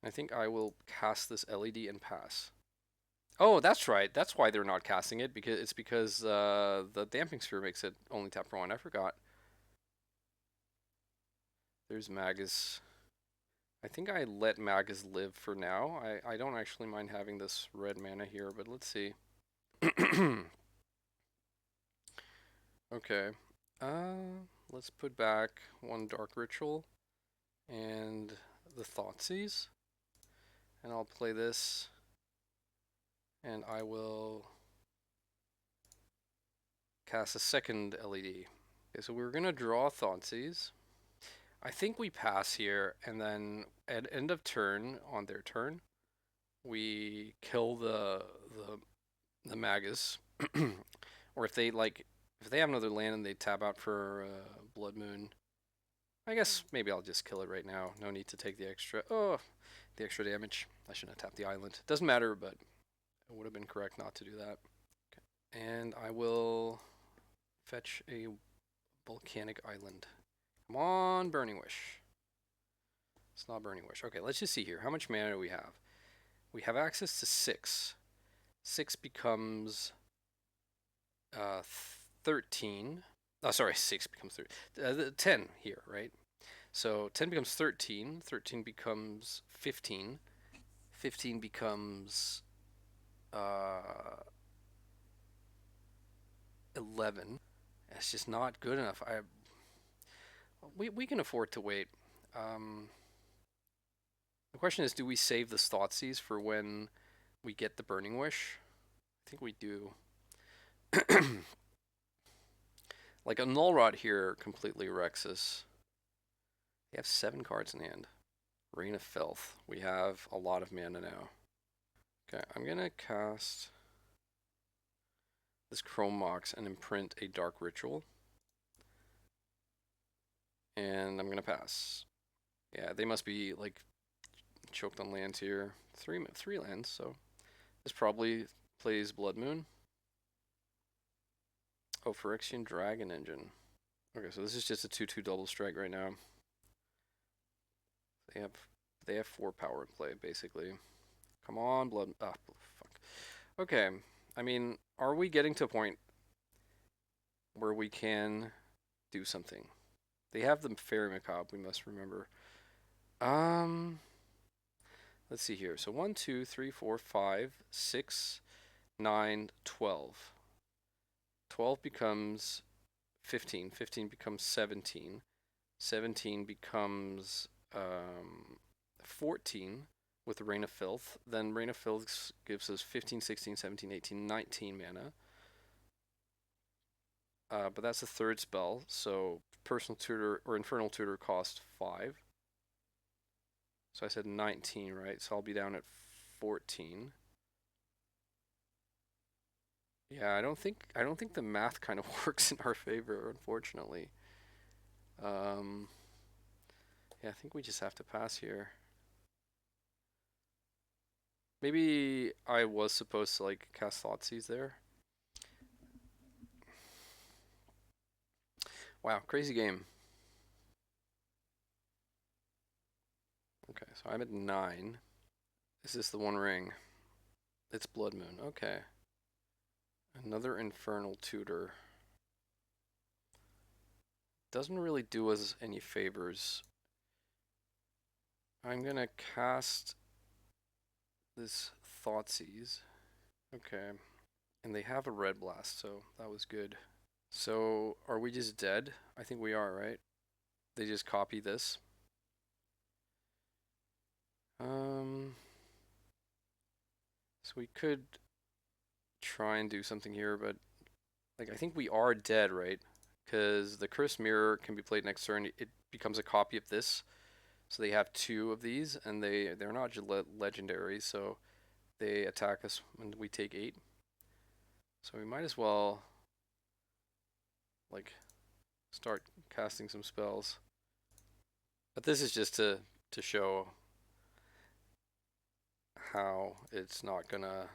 I think I will cast this LED and pass. Oh, that's right. That's why they're not casting it, because the Damping Sphere makes it only tap for 1. I forgot. There's Magus. I think I let Magus live for now. I don't actually mind having this red mana here, but let's see. Okay. Let's put back one Dark Ritual and the Thoughtseize. And I'll play this. And I will cast a second LED. Okay, so we're going to draw Thoughtseize. I think we pass here, and then at end of turn, on their turn, we kill the Magus. Or if they have another land and they tap out for Blood Moon, I guess maybe I'll just kill it right now. No need to take the extra. Oh, the extra damage. I shouldn't have tapped the island. Doesn't matter, but it would have been correct not to do that. Okay. And I will fetch a volcanic island. Come on, Burning Wish. It's not Burning Wish. Okay, let's just see here. How much mana do we have? We have access to 6. 6 becomes 13. Oh, sorry, 6 becomes 10 here, right? So 10 becomes 13. 13 becomes 15. 15 becomes 11. It's just not good enough. We can afford to wait. The question is, do we save the Thoughtseize for when we get the Burning Wish? I think we do. Like a Null Rod here completely wrecks us. We have 7 cards in hand. Rain of Filth. We have a lot of mana now. Okay, I'm gonna cast this Chrome Mox and imprint a Dark Ritual. And I'm gonna pass. Yeah, they must be like choked on lands here. Three lands, so this probably plays Blood Moon. Oh, Phyrexian Dragon Engine. Okay, so this is just a 2/2 double strike right now. They have 4 power in play, basically. Come on, Blood. Ah, fuck. Okay, I mean, are we getting to a point where we can do something? They have the Fairy Macabre, we must remember. Let's see here. So 1, 2, 3, 4, 5, 6, 9, 12. 12 becomes 15. 15 becomes 17. 17 becomes 14 with the Rain of Filth. Then Rain of Filth gives us 15, 16, 17, 18, 19 mana. But that's the third spell, so Personal Tutor or Infernal Tutor cost 5. So I said 19, right? So I'll be down at 14. Yeah, I don't think the math kind of works in our favor, unfortunately. Yeah, I think we just have to pass here. Maybe I was supposed to like cast Thoughtseize there. Wow, crazy game. Okay, so I'm at 9. Is this the One Ring? It's Blood Moon. Okay. Another Infernal Tutor. Doesn't really do us any favors. I'm gonna cast this Thoughtseize. Okay. And they have a Red Blast, so that was good. So, are we just dead? I think we are, right? They just copy this. So we could try and do something here, but like I think we are dead, right? Because the Cursed Mirror can be played next turn. It becomes a copy of this. So they have 2 of these, and they're not legendary, so they attack us when we take 8. So we might as well like start casting some spells. But this is just to show how it's not gonna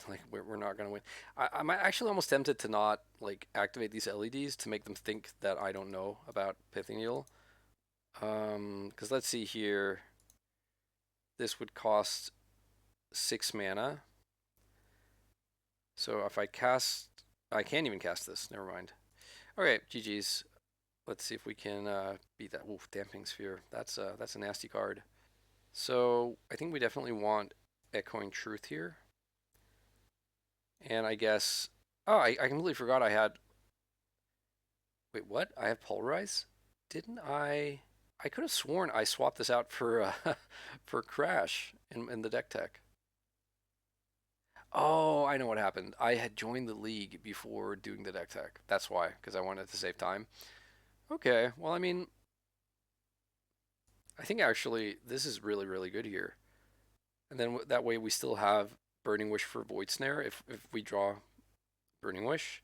like we're not gonna win. I'm actually almost tempted to not like activate these LEDs to make them think that I don't know about Pithing Needle. Because let's see here. This would cost 6 mana. So if I cast, I can't even cast this. Never mind. Okay, GG's. Let's see if we can beat that. Oof, Damping Sphere. That's a nasty card. So I think we definitely want Echoing Truth here. And I guess, oh, I completely forgot I had Wait, what? I have Polarize? Didn't I? I could have sworn I swapped this out for for Crash in the deck tech. Oh, I know what happened. I had joined the league before doing the deck tech. That's why, because I wanted to save time. Okay, well, I mean, I think actually this is really, really good here. And then that way we still have Burning Wish for Void Snare if we draw Burning Wish.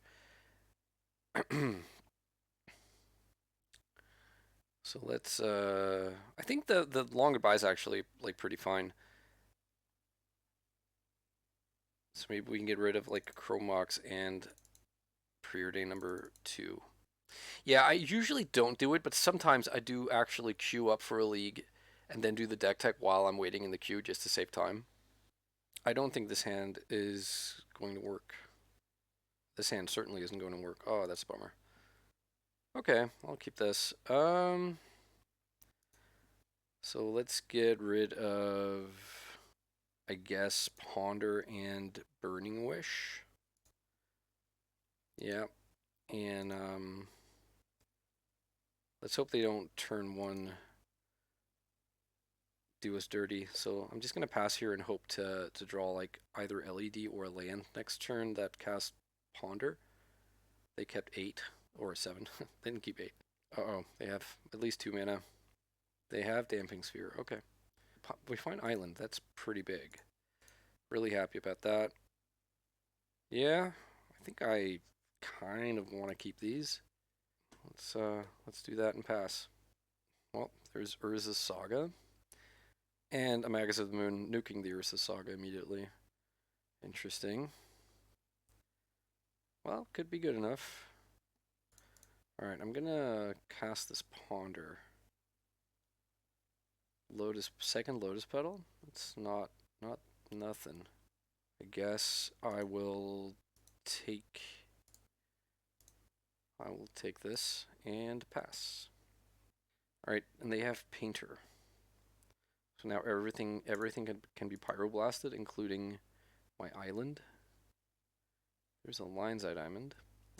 So let's I think the long goodbye is actually like pretty fine. So maybe we can get rid of like Chromox and Preordain number 2. Yeah, I usually don't do it, but sometimes I do actually queue up for a league and then do the deck tech while I'm waiting in the queue just to save time. I don't think this hand is going to work. This hand certainly isn't going to work. Oh, that's a bummer. Okay, I'll keep this. So let's get rid of, I guess, Ponder and Burning Wish. Yeah, and let's hope they don't turn one do us dirty. So I'm just gonna pass here and hope to draw like either LED or a land next turn that cast Ponder. They kept 8 or 7. They didn't keep 8. Uh-oh, they have at least 2 mana. They have Damping Sphere. Okay. We find Island. That's pretty big. Really happy about that. Yeah, I think I kind of want to keep these. Let's do that and pass. Well, there's Urza's Saga. And a Magus of the Moon nuking the Urza's Saga immediately. Interesting. Well, could be good enough. Alright, I'm gonna cast this Ponder. Second Lotus Petal? It's not nothing. I guess take I will take this and pass. Alright, and they have Painter. So now everything can be pyroblasted, including my island. There's a Lion's Eye Diamond.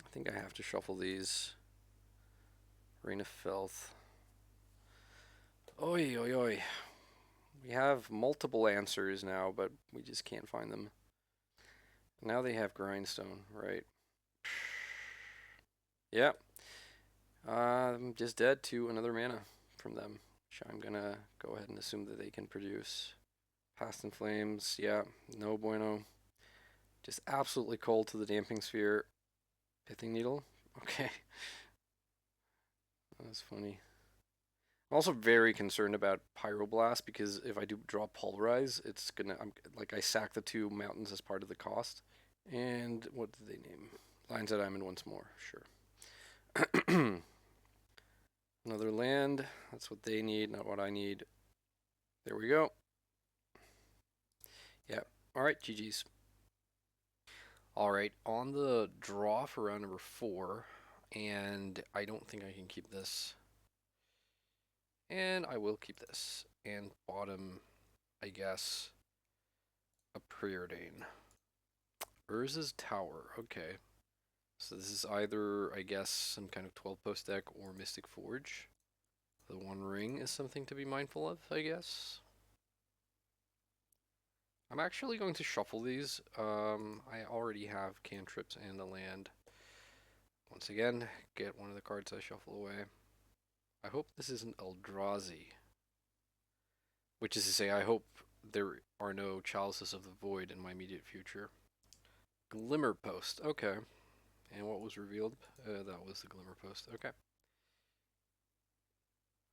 I think I have to shuffle these. Rain of Filth. Oi, oi, oi. We have multiple answers now, but we just can't find them. Now they have Grindstone, right? Yep. I'm just dead to another mana from them, which I'm gonna go ahead and assume that they can produce. Past in Flames, yeah, no bueno. Just absolutely cold to the Damping Sphere. Pithing Needle, okay. That's funny. I'm also very concerned about Pyroblast because if I do draw Pulverize, it's gonna, I sack the 2 mountains as part of the cost. And what did they name? Lines at Diamond once more, sure. Another land, that's what they need, not what I need. There we go. Yeah, alright, GG's. Alright, on the draw for round number 4, and I don't think I can keep this. And I will keep this. And bottom, I guess, a Preordain. Urza's Tower, okay. So this is either, I guess, some kind of 12-post deck or Mystic Forge. The One Ring is something to be mindful of, I guess. I'm actually going to shuffle these. I already have cantrips and a land. Once again, get one of the cards I shuffle away. I hope this isn't Eldrazi. Which is to say, I hope there are no Chalices of the Void in my immediate future. Glimmer Post, okay. And what was revealed? That was the Glimmer Post, okay.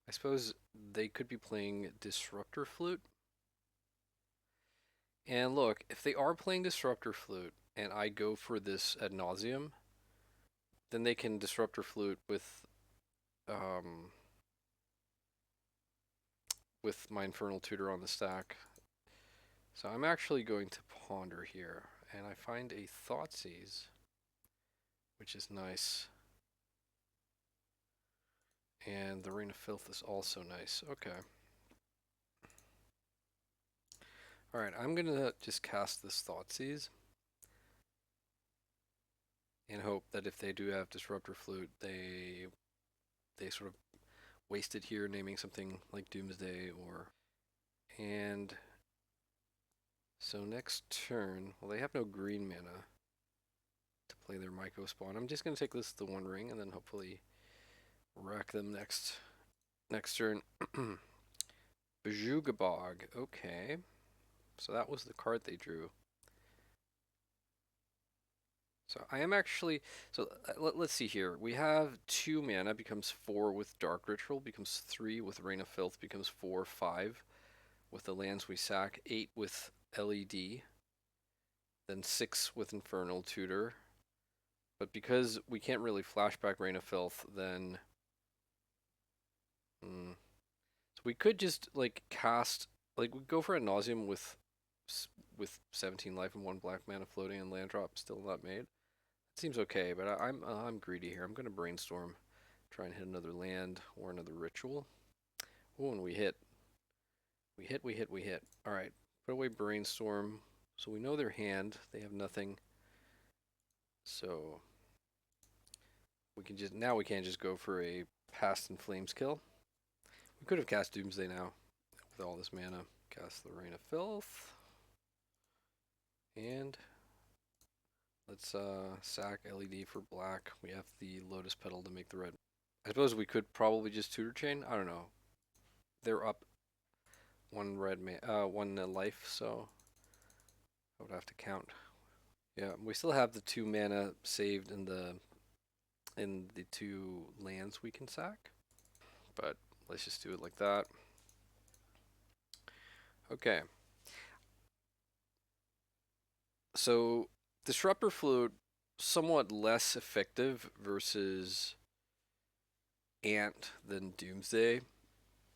I suppose they could be playing Disruptor Flute. And look, if they are playing Disruptor Flute and I go for this Ad Nauseam, then they can Disruptor Flute with my Infernal Tutor on the stack. So I'm actually going to ponder here, and I find a Thoughtseize, which is nice. And the Rain of Filth is also nice. Okay. Alright, I'm gonna just cast this Thoughtseize. and hope that if they do have Disruptor Flute, they sort of waste it here, naming something like Doomsday or. And so next turn, well, they have no green mana to play their Myco spawn. I'm just gonna take this the One Ring and then hopefully rack them next turn. Bajugabog. Okay, so that was the card they drew. So I am actually, so let's see here. We have 2 mana, becomes 4 with Dark Ritual, becomes 3 with Rain of Filth, becomes 4, 5 with the lands we sack, 8 with LED, then 6 with Infernal Tutor. But because we can't really flashback Rain of Filth, then so we could just like cast, like we go for Ad Nauseam with 17 life and 1 black mana floating and land drop still not made. Seems okay, but I'm greedy here. I'm gonna brainstorm, try and hit another land or another ritual. Oh, and we hit. We hit. We hit. We hit. All right, put away brainstorm. So we know their hand. They have nothing. So we can just now we can't just go for a Past in Flames kill. We could have cast Doomsday now with all this mana. Cast the Rain of Filth, and let's sack LED for black. We have the Lotus Petal to make the red. I suppose we could probably just Tutor Chain. I don't know. They're up one life, so I would have to count. Yeah, we still have the 2 mana saved in the 2 lands we can sack, but let's just do it like that. Okay. So Disruptor Flute somewhat less effective versus Ant than Doomsday.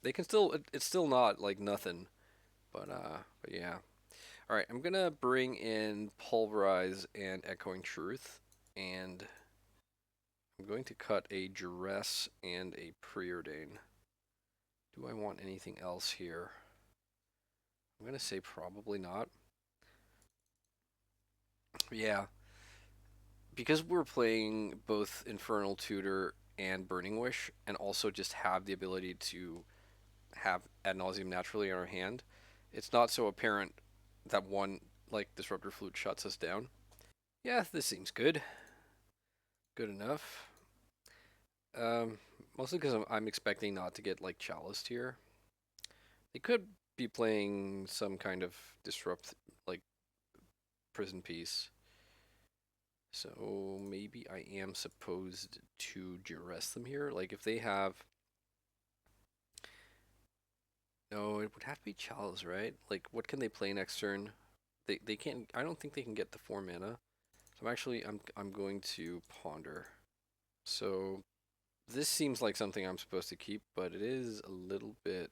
They can still it's still not like nothing, but yeah. All right, I'm gonna bring in Pulverize and Echoing Truth, and I'm going to cut a Duress and a Preordain. Do I want anything else here? I'm gonna say probably not. Yeah, because we're playing both Infernal Tutor and Burning Wish, and also just have the ability to have Ad Nauseam naturally in our hand, it's not so apparent that one, like Disruptor Flute, shuts us down. Yeah, this seems good. Good enough. Um, Mostly because I'm expecting not to get like Chaliced here. They could be playing some kind of disrupt, like prison piece. So maybe I am supposed to duress them here. Like if they have, no, it would have to be Chalice, right? Like what can they play next turn? They can't. I don't think they can get the 4 mana. So I'm going to ponder. So this seems like something I'm supposed to keep, but it is a little bit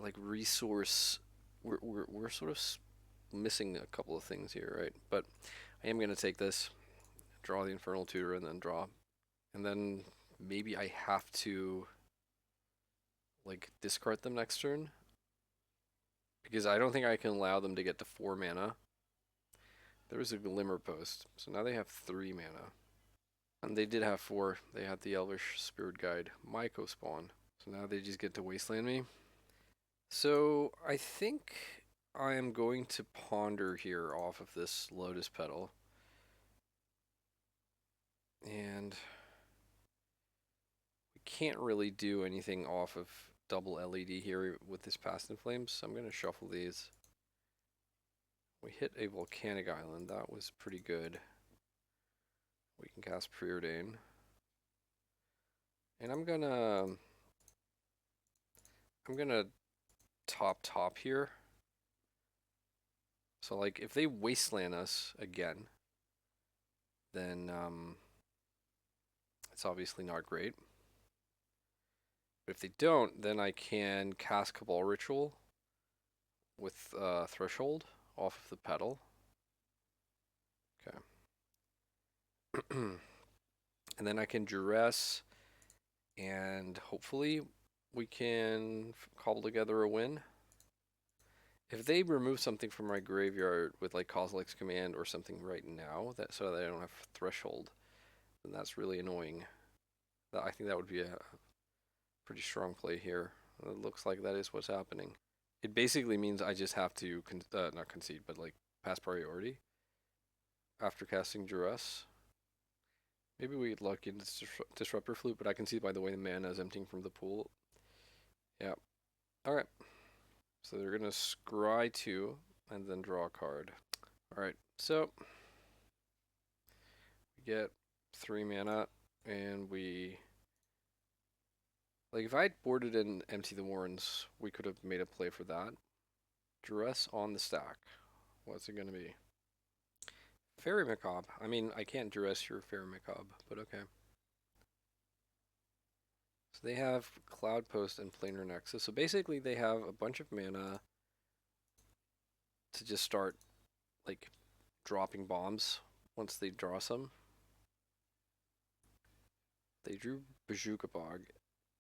like resource. We're sort of missing a couple of things here, right? But I am gonna take this, draw the Infernal Tutor, and then draw, and then maybe I have to like discard them next turn because I don't think I can allow them to get to 4 mana. There was a Glimmer Post, so now they have 3 mana. And they did have 4. They had the Elvish Spirit Guide, Myco spawn. So now they just get to Wasteland me. So I think I am going to ponder here off of this Lotus Petal. And we can't really do anything off of double LED here with this Past in Flames, so I'm going to shuffle these. We hit a Volcanic Island. That was pretty good. We can cast Preordain. And I'm gonna top here. So like if they Wasteland us again, then it's obviously not great. But if they don't, then I can cast Cabal Ritual with Threshold off of the Petal. Okay. And then I can Duress, and hopefully we can cobble together a win. If they remove something from my graveyard with like Kozilek's Command or something right now, that so that I don't have Threshold, then that's really annoying. I think that would be a pretty strong play here. It looks like that is what's happening. It basically means I just have to not concede, but like pass priority after casting Duress. Maybe we get lucky in this Disruptor Flute, but I can see by the way the mana is emptying from the pool. Yeah. Alright. So they're going to scry 2 and then draw a card. Alright, so we get 3 mana and we... Like if I had boarded and empty the Warrens, we could have made a play for that. Duress on the stack. What's it going to be? Fairy Macabre. I mean, I can't Duress your Fairy Macabre, but okay. So they have Cloud Post and Planar Nexus. So basically they have a bunch of mana to just start like dropping bombs once they draw some. They drew Bazooka Bog,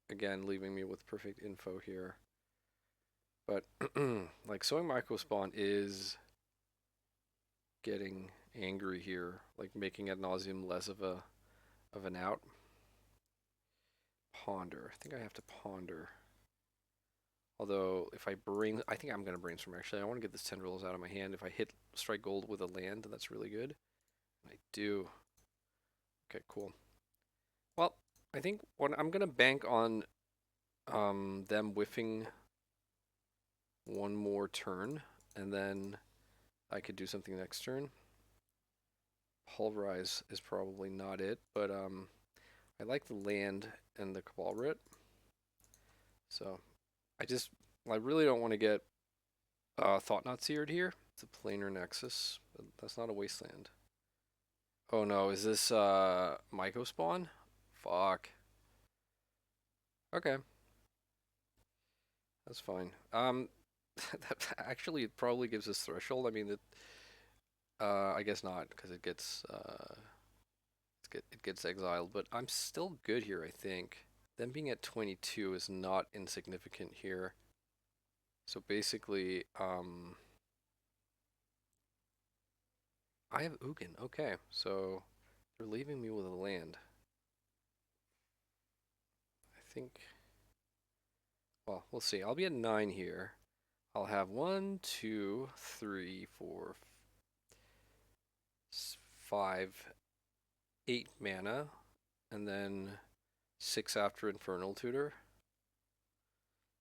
again leaving me with perfect info here. But like Sowing Micro Spawn is getting angry here, like making Ad Nauseam less of an out. Ponder. I think I have to ponder. Although if I I think I'm gonna brainstorm actually. I want to get this Tendrils out of my hand. If I hit strike gold with a land, that's really good. I do. Okay, cool. Well, I think what I'm gonna bank on them whiffing one more turn, and then I could do something next turn. Pulverize is probably not it, but I like the land and the Cabal Writ. So I really don't want to get Thought Not Seared here. It's a planar Nexus. But that's not a wasteland. Oh no, is this Myco spawn? Fuck. Okay. That's fine. That actually probably gives us threshold. I mean, I guess not because it gets exiled. But I'm still good here. I think them being at 22 is not insignificant here. So basically, I have Ugin. Okay, so they're leaving me with a land. I think. Well, we'll see. I'll be at 9 here. I'll have 1, 2, 3, 4, 5, 8 mana, and then 6 after Infernal Tutor.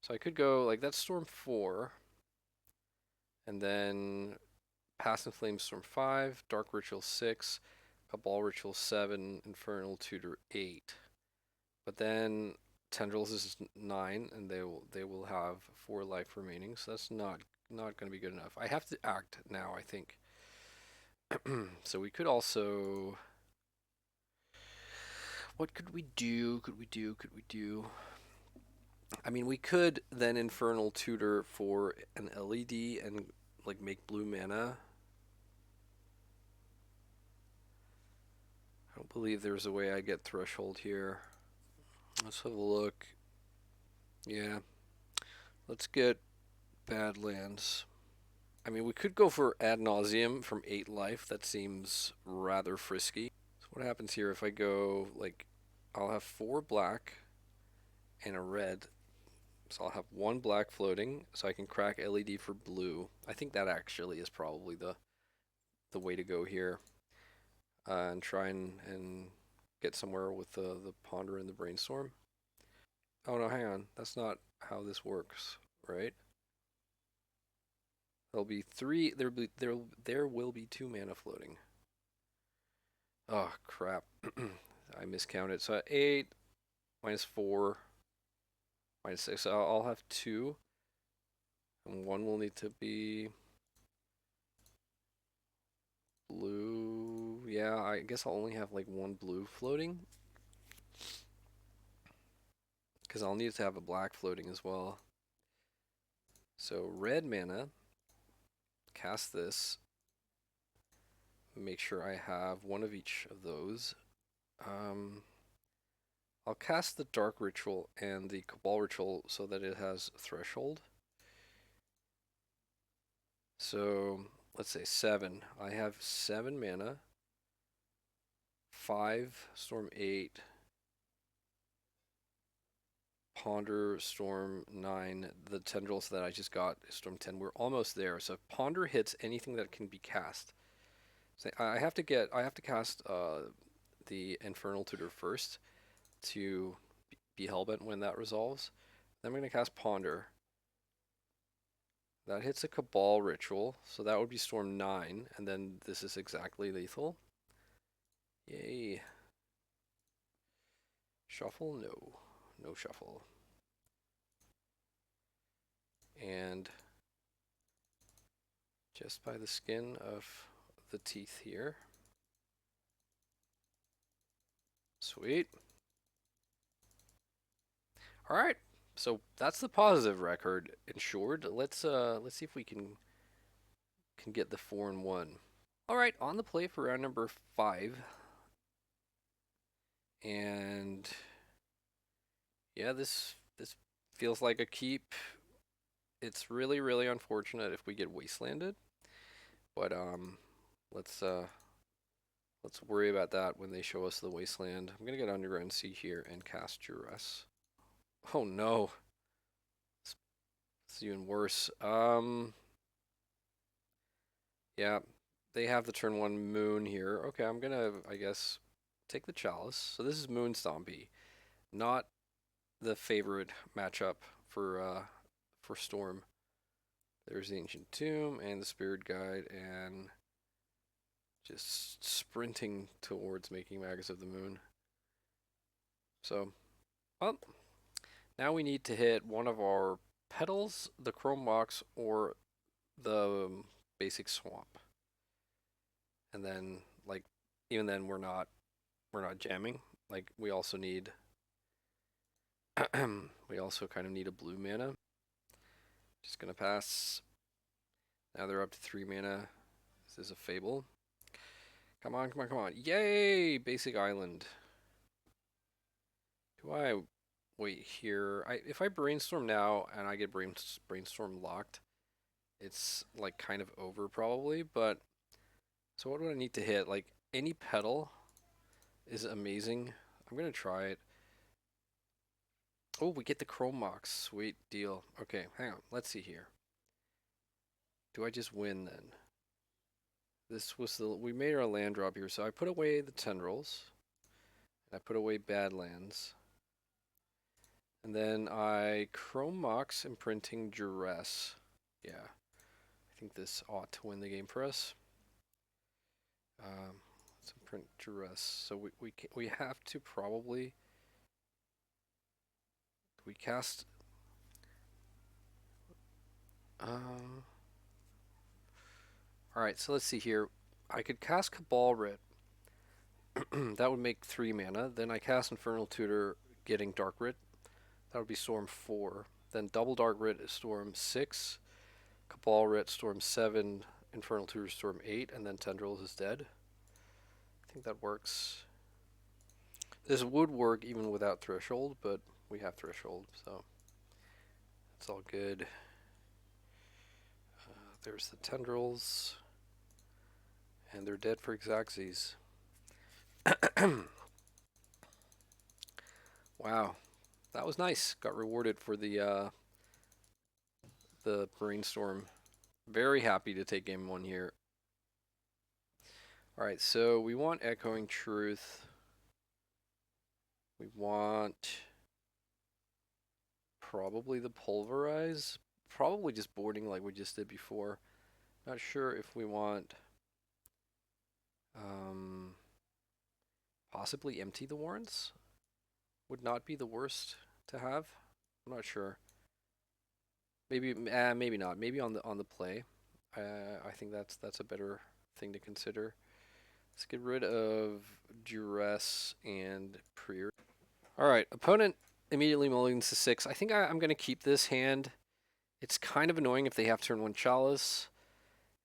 So I could go like that's Storm 4, and then Past and Flame Storm 5, Dark Ritual 6, Cabal Ritual 7, Infernal Tutor 8. But then Tendrils is 9, and they will have 4 life remaining, so that's not going to be good enough. I have to act now, I think. So we could also... What could we do? I mean, we could then Infernal Tutor for an LED and like make blue mana. I don't believe there's a way I get Threshold here. Let's have a look. Yeah. Let's get Badlands. I mean, we could go for Ad Nauseam from 8 life. That seems rather frisky. So what happens here if I go, like, I'll have 4 black and a red. So I'll have 1 black floating, so I can crack LED for blue. I think that actually is probably the way to go here. And try and get somewhere with the Ponder and the Brainstorm. Oh no, hang on. That's not how this works, right? There'll be 3, there will be 2 mana floating. Oh crap. I miscounted. So 8 minus 4 minus 6. So I'll have 2. And 1 will need to be blue. Yeah, I guess I'll only have like 1 blue floating. Because I'll need to have a black floating as well. So red mana. Cast this. Make sure I have 1 of each of those. I'll cast the Dark Ritual and the Cabal Ritual so that it has Threshold. So let's say 7. I have 7 mana, 5 Storm 8, Ponder Storm 9. The Tendrils that I just got is Storm 10. We're almost there. So if Ponder hits anything that can be cast, so I have to cast the Infernal Tutor first to be Hellbent when that resolves. Then I'm going to cast Ponder. That hits a Cabal Ritual, so that would be Storm 9, and then this is exactly lethal. Yay. Shuffle? No. No shuffle. And just by the skin of the teeth here. Sweet. All right. So that's the positive record ensured. Let's see if we can get the 4-1. All right, on the play for round number 5. And yeah, this feels like a keep. It's really, really unfortunate if we get wastelanded, but let's worry about that when they show us the wasteland. I'm gonna get Underground Sea here and cast Duress. Oh no, it's even worse. Yeah, they have the turn 1 Moon here. Okay, I'm gonna, I guess, take the Chalice. So this is Moon Stompy, not the favorite matchup for Storm. There's the Ancient Tomb and the Spirit Guide, and just sprinting towards making Magus of the Moon. So, well, now we need to hit one of our petals, the Chrome Box, or the basic swamp. And then, like, even then we're not jamming. Like, we also need we also kind of need a blue mana. Just gonna pass. Now they're up to 3 mana. This is a Fable. Come on, come on, come on. Yay! Basic Island. Do I wait here? If I brainstorm now and I get brainstorm locked, it's like kind of over probably, but so what do I need to hit? Like any petal is amazing. I'm gonna try it. Oh, we get the Chrome Mox. Sweet deal. Okay, hang on. Let's see here. Do I just win then? This was we made our land drop here, so I put away the Tendrils. And I put away Badlands. And then I Chrome Mox imprinting Duress. Yeah, I think this ought to win the game for us. Let's imprint Duress. So we have to probably we cast. All right, so let's see here. I could cast Cabal Writ. That would make 3 mana. Then I cast Infernal Tutor, getting Dark Writ. That would be Storm 4. Then double Dark Writ is Storm 6. Cabal Writ Storm 7. Infernal Tutor Storm 8. And then Tendrils is dead. I think that works. This would work even without Threshold, but we have Threshold, so it's all good. There's the Tendrils. And they're dead for Xaxes. Wow. That was nice. Got rewarded for the brainstorm. Very happy to take game 1 here. Alright, so we want Echoing Truth. We want probably the Pulverize. Probably just boarding like we just did before. Not sure if we want possibly empty the warrants. Would not be the worst to have. I'm not sure. Maybe maybe not. Maybe on the play. I think that's a better thing to consider. Let's get rid of Duress and Prier. Alright, opponent immediately mulligans to 6. I think I'm going to keep this hand. It's kind of annoying if they have turn 1 Chalice.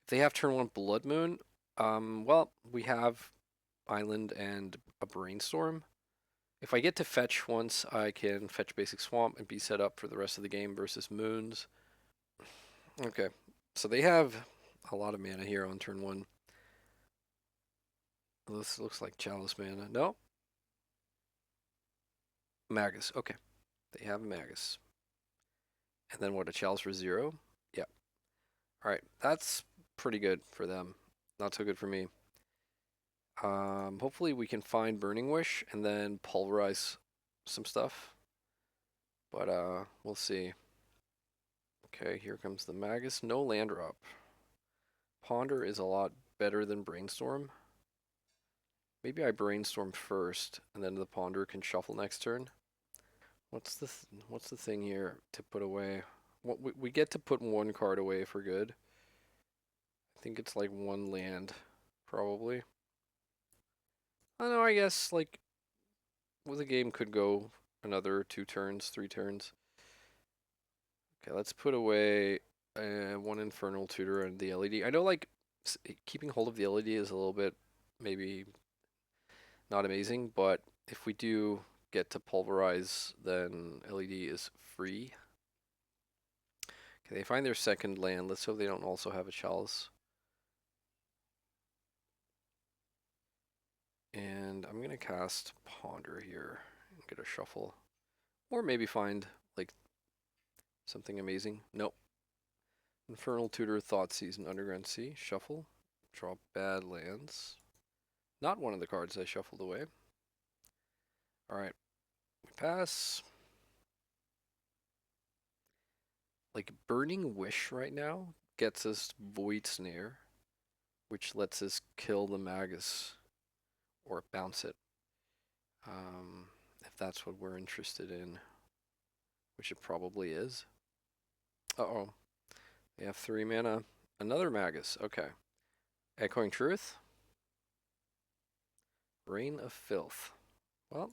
If they have turn 1 Blood Moon, well, we have Island and a Brainstorm. If I get to fetch once, I can fetch Basic Swamp and be set up for the rest of the game versus Moons. Okay, so they have a lot of mana here on turn 1. This looks like Chalice mana. No, Magus. Okay, they have a Magus. And then what, a Chalice for 0? Yeah. All right, that's pretty good for them. Not so good for me. Hopefully we can find Burning Wish and then pulverize some stuff. But we'll see. Okay, here comes the Magus. No land drop. Ponder is a lot better than Brainstorm. Maybe I Brainstorm first, and then the Ponder can shuffle next turn. What's the thing here to put away? What we get to put one card away for good. I think it's like one land, probably. I don't know. I guess like, well, the game could go another 2 turns, 3 turns. Okay, let's put away one Infernal Tutor and the LED. I know like keeping hold of the LED is a little bit maybe not amazing, but if we do get to pulverize, then LED is free. Okay, they find their second land. Let's hope they don't also have a Chalice. And I'm gonna cast Ponder here and get a shuffle. Or maybe find like something amazing. Nope. Infernal Tutor, Thoughtseize, and Underground Sea. Shuffle. Draw bad lands. Not one of the cards I shuffled away. Alright. We pass. Like Burning Wish right now gets us Void Snare, which lets us kill the Magus or bounce it. If that's what we're interested in, which it probably is. Uh-oh. They have 3 mana. Another Magus. Okay. Echoing Truth. Reign of Filth. Well,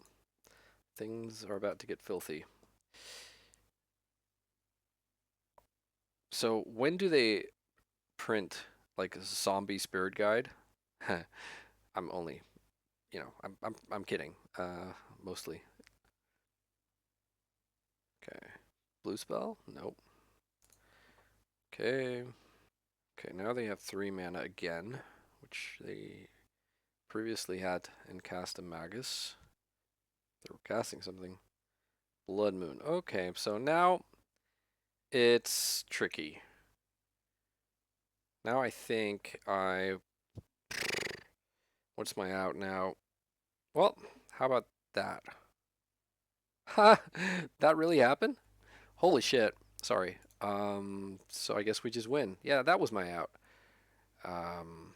things are about to get filthy. So when do they print like a zombie spirit guide? I'm only, I'm kidding. Mostly. Okay. Blue spell? Nope. Okay. Okay, now they have 3 mana again, which they previously had and cast a Magus. They were casting something. Blood Moon. Okay, so now it's tricky. Now I think what's my out now? Well, how about that? Ha! That really happened? Holy shit. Sorry. So I guess we just win. Yeah, that was my out. Um,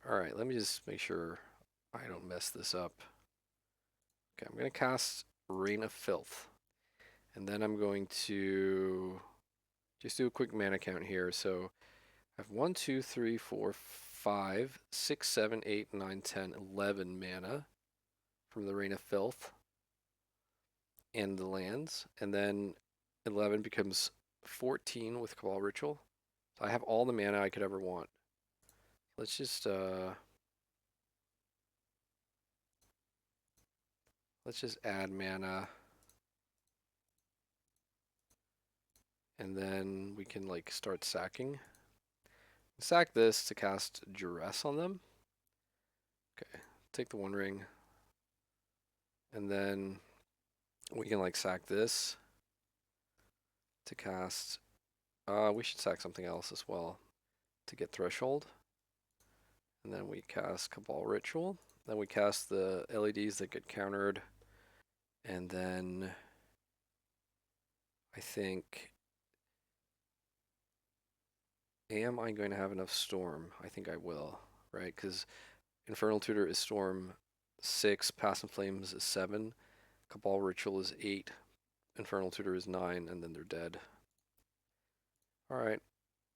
Alright, let me just make sure I don't mess this up. Okay, I'm going to cast Reign of Filth. And then I'm going to just do a quick mana count here. So I have 1, 2, 3, 4, 5, 6, 7, 8, 9, 10, 11 mana from the Reign of Filth and the lands. And then 11 becomes 14 with Cabal Ritual. So I have all the mana I could ever want. Let's just add mana. And then we can like start sacking. Sack this to cast Duress on them. Okay, take the One Ring. And then we can like sack this to cast. We should sack something else as well to get Threshold. And then we cast Cabal Ritual. Then we cast the LEDs that get countered. And then I think, am I going to have enough Storm? I think I will, right? Because Infernal Tutor is Storm 6, Pass and Flames is 7, Cabal Ritual is 8, Infernal Tutor is 9, and then they're dead. Alright.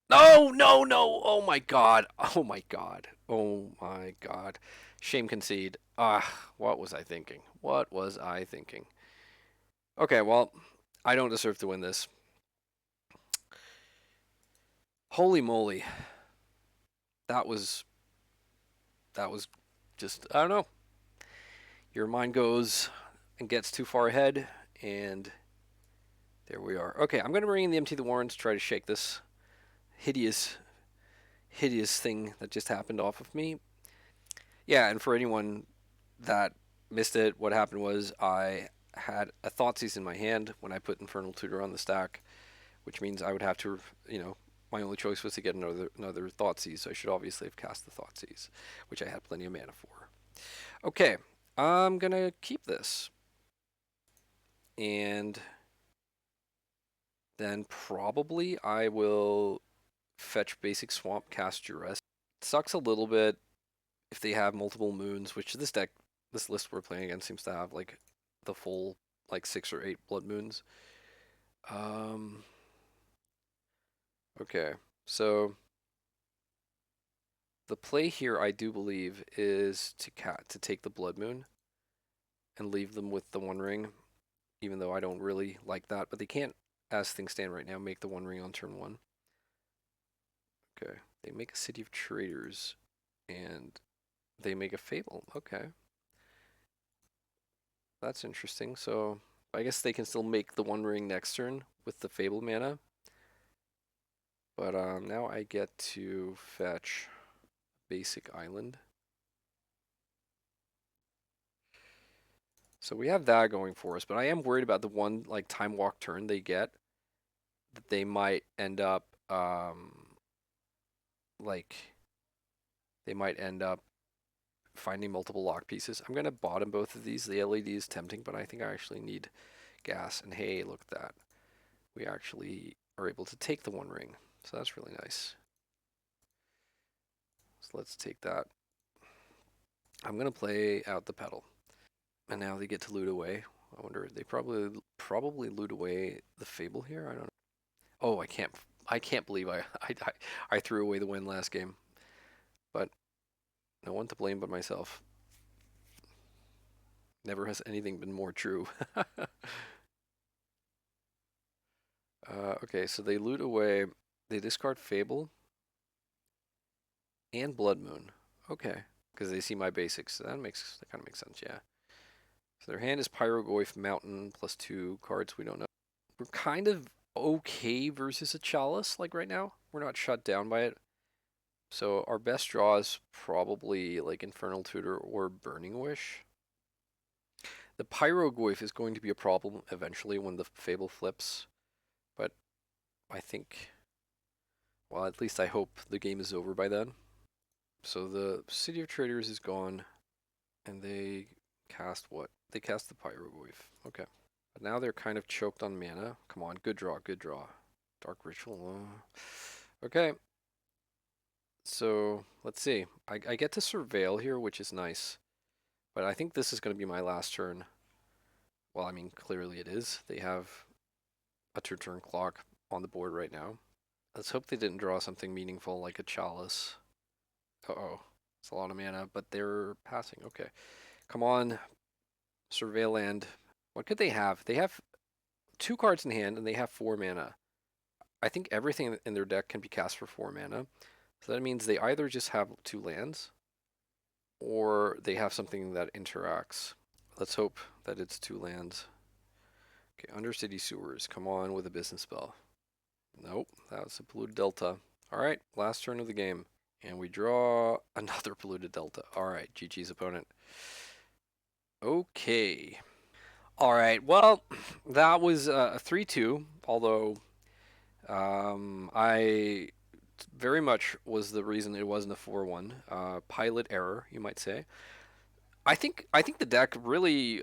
No, no, no! Oh my god. Oh my god. Oh my god. Shame concede. What was I thinking? What was I thinking? Okay, well, I don't deserve to win this. Holy moly. That was just, I don't know. Your mind goes and gets too far ahead, and there we are. Okay, I'm going to bring in the Empty the Warren to try to shake this. hideous, hideous thing that just happened off of me. Yeah, and for anyone that missed it, what happened was I had a Thoughtseize in my hand when I put Infernal Tutor on the stack, which means I would have to, my only choice was to get another Thoughtseize, so I should obviously have cast the Thoughtseize, which I had plenty of mana for. Okay, I'm gonna keep this, and then probably I will fetch basic Swamp, cast Duress. It sucks a little bit if they have multiple moons, which this list we're playing against seems to have like the full like 6 or 8 blood moons. Um, okay, so the play here, I do believe, is to take the blood moon and leave them with the One Ring, even though I don't really like that. But they can't, as things stand right now, make the One Ring on turn 1. Okay, they make a City of Traders, and they make a Fable. Okay, that's interesting. So I guess they can still make the One Ring next turn with the Fable mana. But now I get to fetch basic island. So we have that going for us, but I am worried about the one like time walk turn they get, that they might end up like they might end up finding multiple lock pieces. I'm gonna bottom both of these. The LED is tempting, but I think I actually need gas. And hey, look at that. We actually are able to take the One Ring. So that's really nice. So let's take that. I'm gonna play out the pedal. And now they get to loot away. I wonder, they probably loot away the Fable here. I don't know. Oh, I can't believe I threw away the win last game. But no one to blame but myself. Never has anything been more true. Okay, so they loot away. They discard Fable and Blood Moon. Okay, because they see my basics. So that kind of makes sense. Yeah. So their hand is Pyrogoyf Mountain +2 cards we don't know. We're kind of okay versus a Chalice like right now. We're not shut down by it. So our best draw is probably like Infernal Tutor or Burning Wish. The Pyrogoyf is going to be a problem eventually when the Fable flips, but I think, well, at least I hope the game is over by then. So the City of Traders is gone, and they cast what? They cast the Pyrogoyf. Okay. But now they're kind of choked on mana. Come on, good draw, good draw. Dark Ritual. Okay. So let's see. I get to Surveil here, which is nice. But I think this is going to be my last turn. Well, I mean, clearly it is. They have a 2-turn clock on the board right now. Let's hope they didn't draw something meaningful like a Chalice. Uh-oh. It's a lot of mana, but they're passing. Okay. Come on. Surveil land. What could they have? They have 2 cards in hand, and they have 4 mana. I think everything in their deck can be cast for 4 mana. So that means they either just have 2 lands, or they have something that interacts. Let's hope that it's 2 lands. Okay, Undercity Sewers. Come on with a business spell. Nope, that was a Polluted Delta. Alright, last turn of the game. And we draw another Polluted Delta. Alright, GG's opponent. Okay. Alright, well, that was a 3-2, although I very much was the reason it wasn't a 4-1. Pilot error, you might say. I think the deck really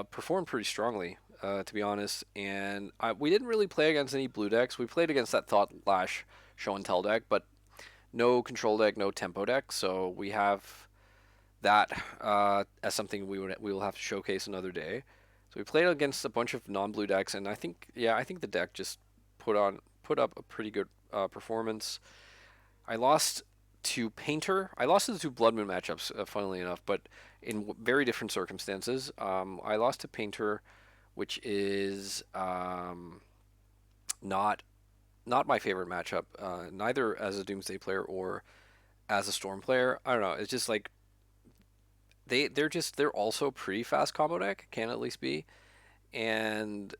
performed pretty strongly, to be honest. And we didn't really play against any blue decks. We played against that Thought Lash Show and Tell deck, but no control deck, no tempo deck. So we have that as something we will have to showcase another day. So we played against a bunch of non-blue decks, and I think the deck just put up a pretty good performance. I lost to Painter. I lost to the 2 Blood Moon matchups, funnily enough, but in very different circumstances. I lost to Painter, which is not my favorite matchup, neither as a Doomsday player or as a Storm player. I don't know. It's just like they're also pretty fast combo deck, can at least be, and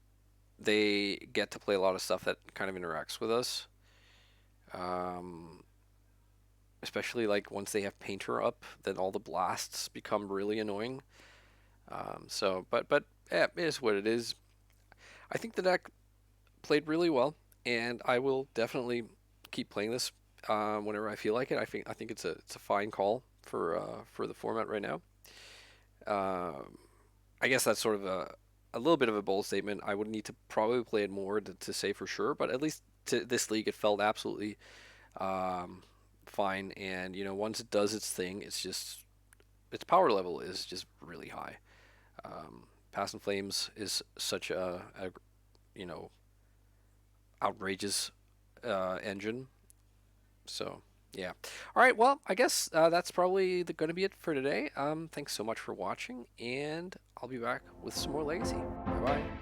they get to play a lot of stuff that kind of interacts with us. Um, Especially like once they have painter up, then all the blasts become really annoying. But yeah, it is what it is. I think the deck played really well, and I will definitely keep playing this whenever I feel like it. I think it's a fine call for the format right now. Um, I guess that's sort of a little bit of a bold statement. I would need to probably play it more to say for sure, but at least to this league, it felt absolutely um, fine. And once it does its thing, its power level is just really high. Past and Flames is such a you know outrageous engine. So yeah. All right. Well, I guess that's probably going to be it for today. Thanks so much for watching, and I'll be back with some more Legacy. Bye bye.